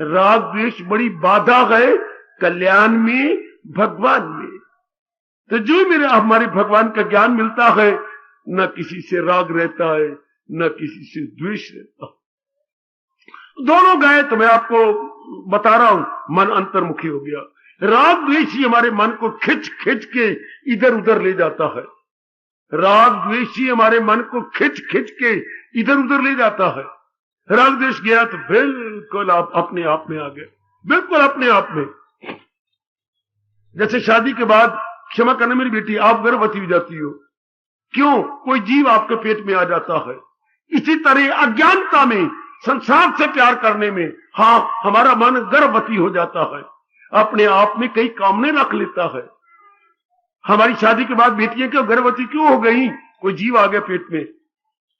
राग द्वेष बड़ी बाधा है कल्याण में, भगवान में। तो जो मेरे हमारे भगवान का ज्ञान मिलता है, न किसी से राग रहता है न किसी से द्वेष रहता। दोनों गए तो मैं आपको बता रहा हूं, मन अंतर्मुखी हो गया। राग द्वेष ही हमारे मन को खिंच खिंच के इधर उधर ले जाता है। राग द्वेष ही हमारे मन को खिंच खिंच के इधर उधर ले जाता है। राग द्वेष गया तो बिल्कुल आप अपने आप में आ गए, बिल्कुल अपने आप में। जैसे शादी के बाद, क्षमा करना मेरी बेटी, आप गर्भवती हो जाती हो, क्यों? कोई जीव आपके पेट में आ जाता है। इसी तरह अज्ञानता में, संसार से प्यार करने में, हाँ, हमारा मन गर्भवती हो जाता है, अपने आप में कई कामने रख लेता है। हमारी शादी के बाद बेटियां क्यों गर्भवती क्यों हो गई? कोई जीव आ गया पेट में।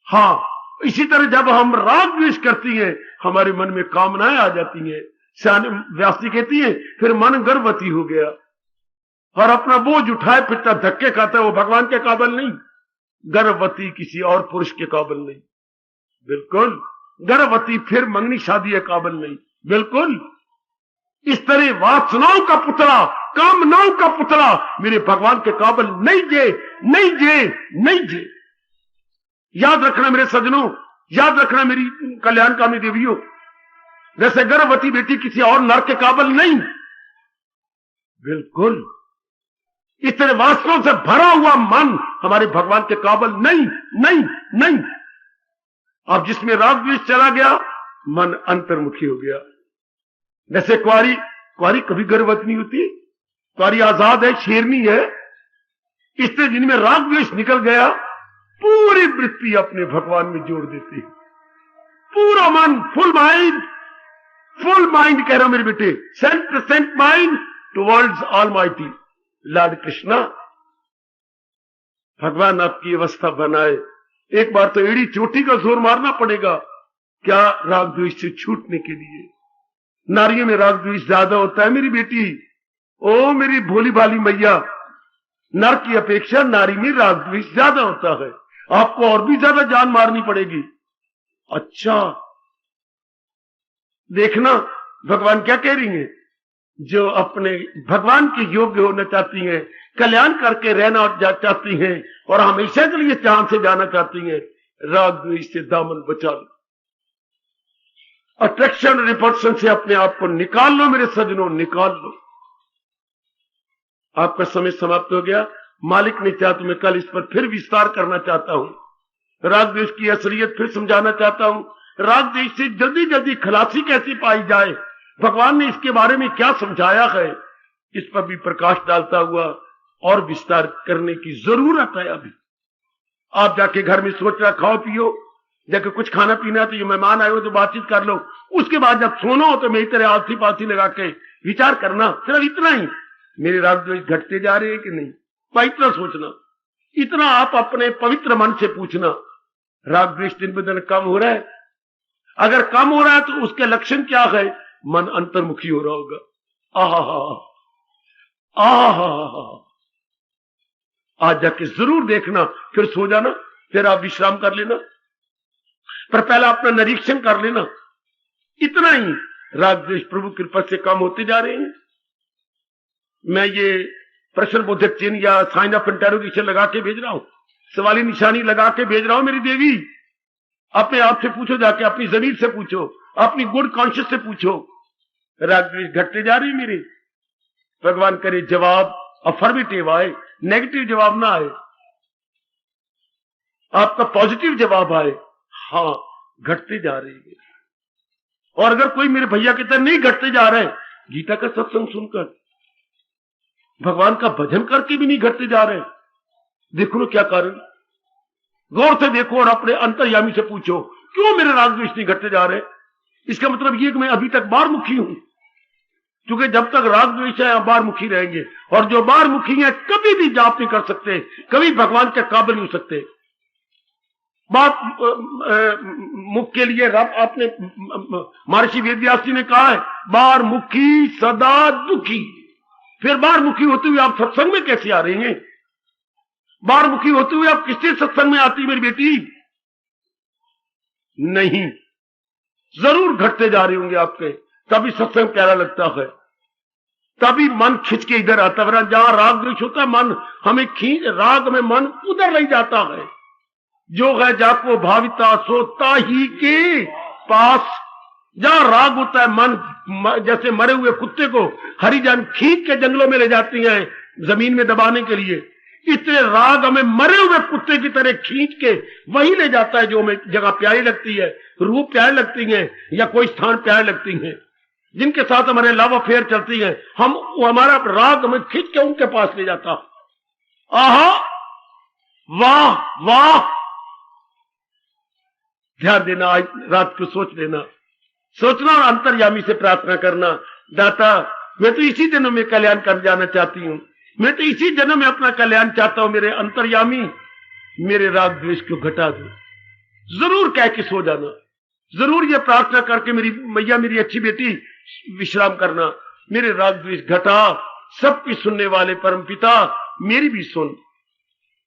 हाँ, इसी तरह जब हम राग द्वेष करती हैं, हमारे मन में कामनाएं आ जाती हैं। व्यास जी कहती है, फिर मन गर्भवती हो गया और अपना बोझ उठाए फिरता धक्के खाता है, वो भगवान के काबिल नहीं, गर्भवती किसी और पुरुष के काबिल नहीं, बिल्कुल। गर्भवती फिर मंगनी शादी के काबिल नहीं, बिल्कुल। इस तरह वासनाओं का पुतला, कामनाओं का पुतला मेरे भगवान के काबिल नहीं जे, नहीं जे, नहीं जे। याद रखना मेरे सजनों, याद रखना मेरी कल्याणकामी देवियों, जैसे गर्भवती बेटी किसी और नर के काबिल नहीं, बिल्कुल। इस तरह वासनाओं से भरा हुआ मन हमारे भगवान के काबिल नहीं, नहीं, नहीं। अब जिसमें राग द्वेष चला गया, मन अंतर्मुखी हो गया। जैसे कुआरी कभी गर्भवती नहीं होती, कुआरी आजाद है, शेरनी है। इससे जिनमें राग द्वेष निकल गया, पूरी वृत्ति अपने भगवान में जोड़ देती है। पूरा मन, फुल माइंड, फुल माइंड कह रहा हूं मेरे बेटे, 100% mind towards almighty Lord Krishna. भगवान आपकी अवस्था बनाए। एक बार तो एड़ी चोटी का जोर मारना पड़ेगा, क्या राग द्वेष से छूटने के लिए। नारियों में राग द्वेष ज्यादा होता है मेरी बेटी, ओ मेरी भोली भाली मैया। नर की अपेक्षा नारी में राग द्वेष ज्यादा होता है। आपको और भी ज्यादा जान मारनी पड़ेगी। अच्छा, देखना भगवान क्या कह रही हैं, जो अपने भगवान के योग्य होना चाहती हैं, कल्याण करके रहना चाहती हैं और हमेशा के लिए चांद से जाना चाहती हैं, राग द्वेष से दामन बचा लो, अट्रैक्शन रिपल्शन से अपने आप को निकाल लो मेरे सज्जनों, निकाल लो। आपका समय समाप्त हो गया। मालिक ने चाहा तो मैं कल इस पर फिर विस्तार करना चाहता हूं, राग द्वेष की असलियत फिर समझाना चाहता हूं, राग द्वेष से जल्दी जल्दी खलासी कैसे पाई जाए, भगवान ने इसके बारे में क्या समझाया है, इस पर भी प्रकाश डालता हुआ और विस्तार करने की जरूरत है। अभी आप जाके घर में सोच रहा, खाओ पियो, जाके कुछ खाना पीना है तो ये मेहमान आए हो तो बातचीत कर लो, उसके बाद जब सोना हो तो मेरी तरह आलसी पालसी लगा के विचार करना, सिर्फ इतना ही, मेरे राग द्वेष घटते जा रहे हैं कि नहीं, भाई इतना सोचना, इतना आप अपने पवित्र मन से पूछना, राग द्वेष दिन ब दिन कम हो रहा है? अगर कम हो रहा है तो उसके लक्षण क्या है? मन अंतर्मुखी हो रहा होगा। आज जाके जरूर देखना, फिर सो जाना, फिर आप विश्राम कर लेना, पर पहला अपना निरीक्षण कर लेना। इतना ही, राग द्वेष प्रभु कृपा से कम होते जा रहे हैं। मैं ये प्रश्न बोधक चिन्ह या साइन ऑफ इंटरोगेशन लगा के भेज रहा हूं, सवाली निशानी लगा के भेज रहा हूं। मेरी देवी, अपने आप से पूछो, जाके अपनी जमीर से पूछो, अपनी गुड कॉन्शियस से पूछो, राग द्वेष घटते जा रही मेरे? भगवान करे जवाब अफर्मेटिव आए, नेगेटिव जवाब ना आए, आपका पॉजिटिव जवाब आए, हाँ घटते जा रही है। और अगर कोई मेरे भैया की तरह नहीं घटते जा रहे, गीता का सत्संग सुनकर, भगवान का भजन करके भी नहीं घटते जा रहे, देखो ना क्या कारण, गौर से देखो और अपने अंतर्यामी से पूछो, क्यों मेरे राग द्वेष नहीं घटते जा रहे? इसका मतलब ये कि मैं अभी तक बाहरमुखी हूं, क्योंकि जब तक राग द्वेष है बाहरमुखी रहेंगे, और जो बाहरमुखी है कभी भी जाप नहीं कर सकते, कभी भगवान के काबिल नहीं हो सकते। बात मुख के लिए रब आपने महर्षि वेदव्यास जी ने कहा है, बाहरमुखी सदा दुखी। फिर बाहरमुखी होते हुए आप सत्संग में कैसे आ रही हैं? बाहरमुखी होते हुए आप किससे सत्संग में आती मेरी बेटी? नहीं, जरूर घटते जा रहे होंगे आपके, तभी सत्संग प्यारा लगता है, तभी मन खिंच के इधर आता है। जहां राग द्वेष होता है मन हमें खींच, राग में मन उधर ले जाता है। जो है जाको भाविता सोता ही के पास, जहां राग होता है मन जैसे मरे हुए कुत्ते को हरिजन खींच के जंगलों में ले जाती हैं जमीन में दबाने के लिए, इसलिए राग हमें मरे हुए कुत्ते की तरह खींच के वही ले जाता है जो हमें जगह प्यारी लगती है, रूप प्यारी लगती है, या कोई स्थान प्यारे लगती है, जिनके साथ हमारे लव अफेयर चलती है, हम हमारा राग हमें खींच के उनके पास ले जाता। आहा, वाह वाह, ध्यान देना, आज रात को सोच लेना, सोचना और अंतर्यामी से प्रार्थना करना, दाता मैं तो इसी जन्म में कल्याण कर जाना चाहती हूं, मैं तो इसी जन्म में अपना कल्याण चाहता हूं, मेरे अंतर्यामी मेरे राग द्वेष को घटा दो। जरूर कह के सो जाना, जरूर ये प्रार्थना करके मेरी मैया मेरी अच्छी बेटी विश्राम करना, मेरे राग द्वेष घटा, सबकी सुनने वाले परम पिता मेरी भी सुन,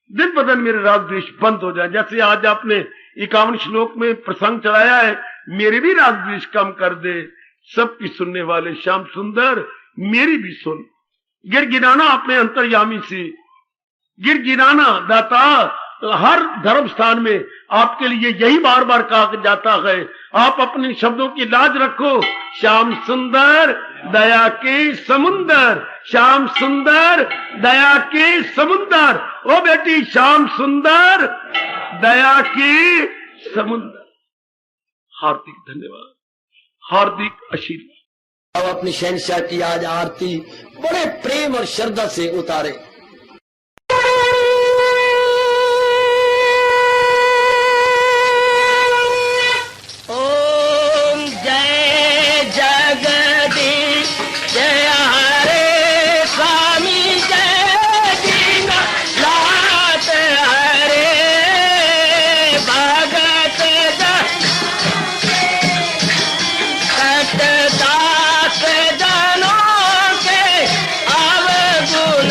दिन ब दिन मेरे राग द्वेष बंद हो जाए। जैसे आज आपने 51 श्लोक में प्रसंग चलाया है, मेरे भी राग द्वेष कम कर दे, सबकी सुनने वाले श्याम सुंदर मेरी भी सुन। गिड़गिड़ाना अपने अंतर्यामी से, गिड़गिड़ाना दाता, हर धर्म स्थान में आपके लिए यही बार बार कहा जाता है, आप अपने शब्दों की लाज रखो। श्याम सुंदर दया के समुंदर, श्याम सुंदर दया के समुंदर, ओ बेटी श्याम सुंदर दया के समुंदर। हार्दिक धन्यवाद, हार्दिक आशीर्वाद। अब अपनी शहंशाह की आज आरती बड़े प्रेम और श्रद्धा से उतारे। ओम जय जगदीश जय हरे स्वामी जय दीना लात हरे भगत दास जनों के अवगुण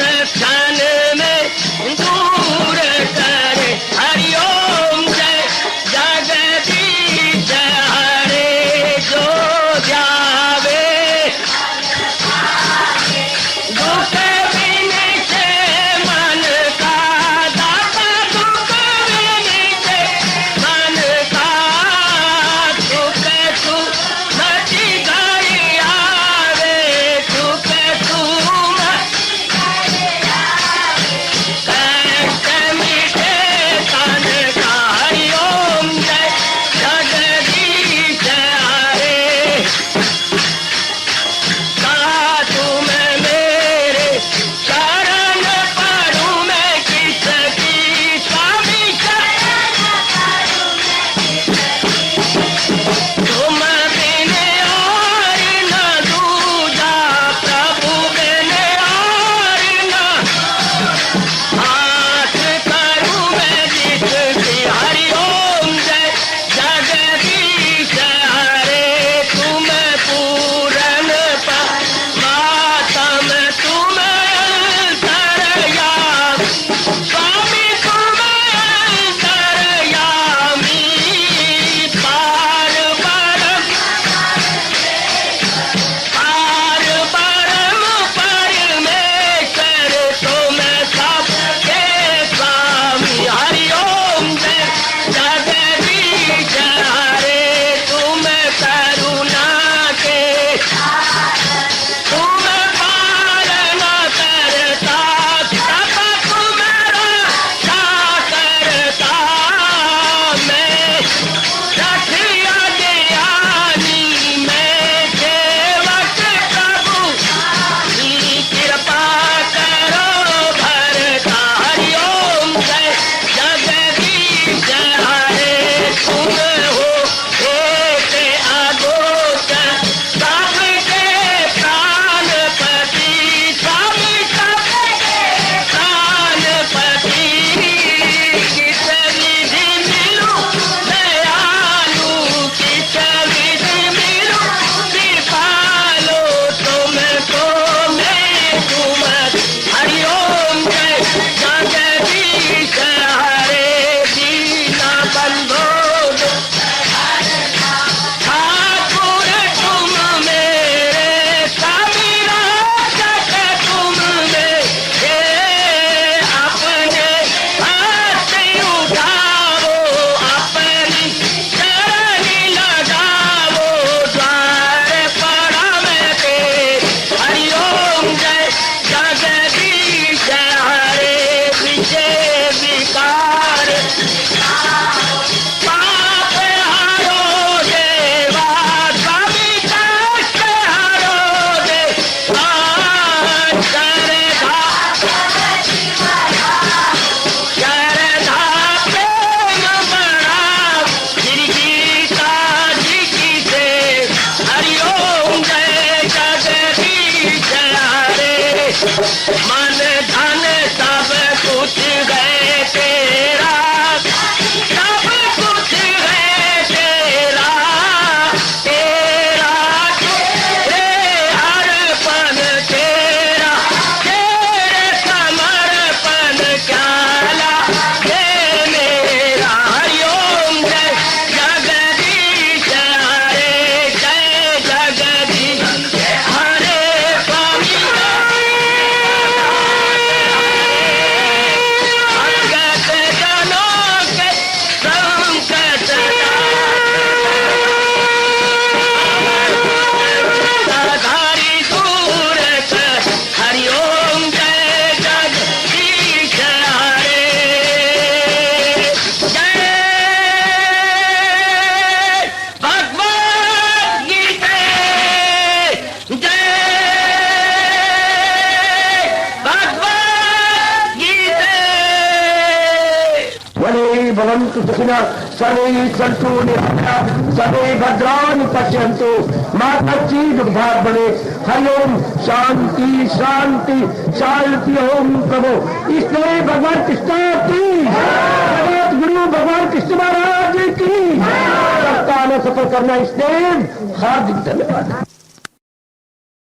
भवन्तु सुखिनः सर्वे सन्तु निरामयाः सर्वे भद्राणि पश्यन्तु मा कश्चित् दुर्भाग् भवेत्। हरि ओम शांति शांति शांति। ओम प्रभु इसलिए भगवान कृष्ण की जगत गुरु भगवान कृष्ण महाराज की सप्ताह में सफल करना इसलिए हार्दिक धन्यवाद।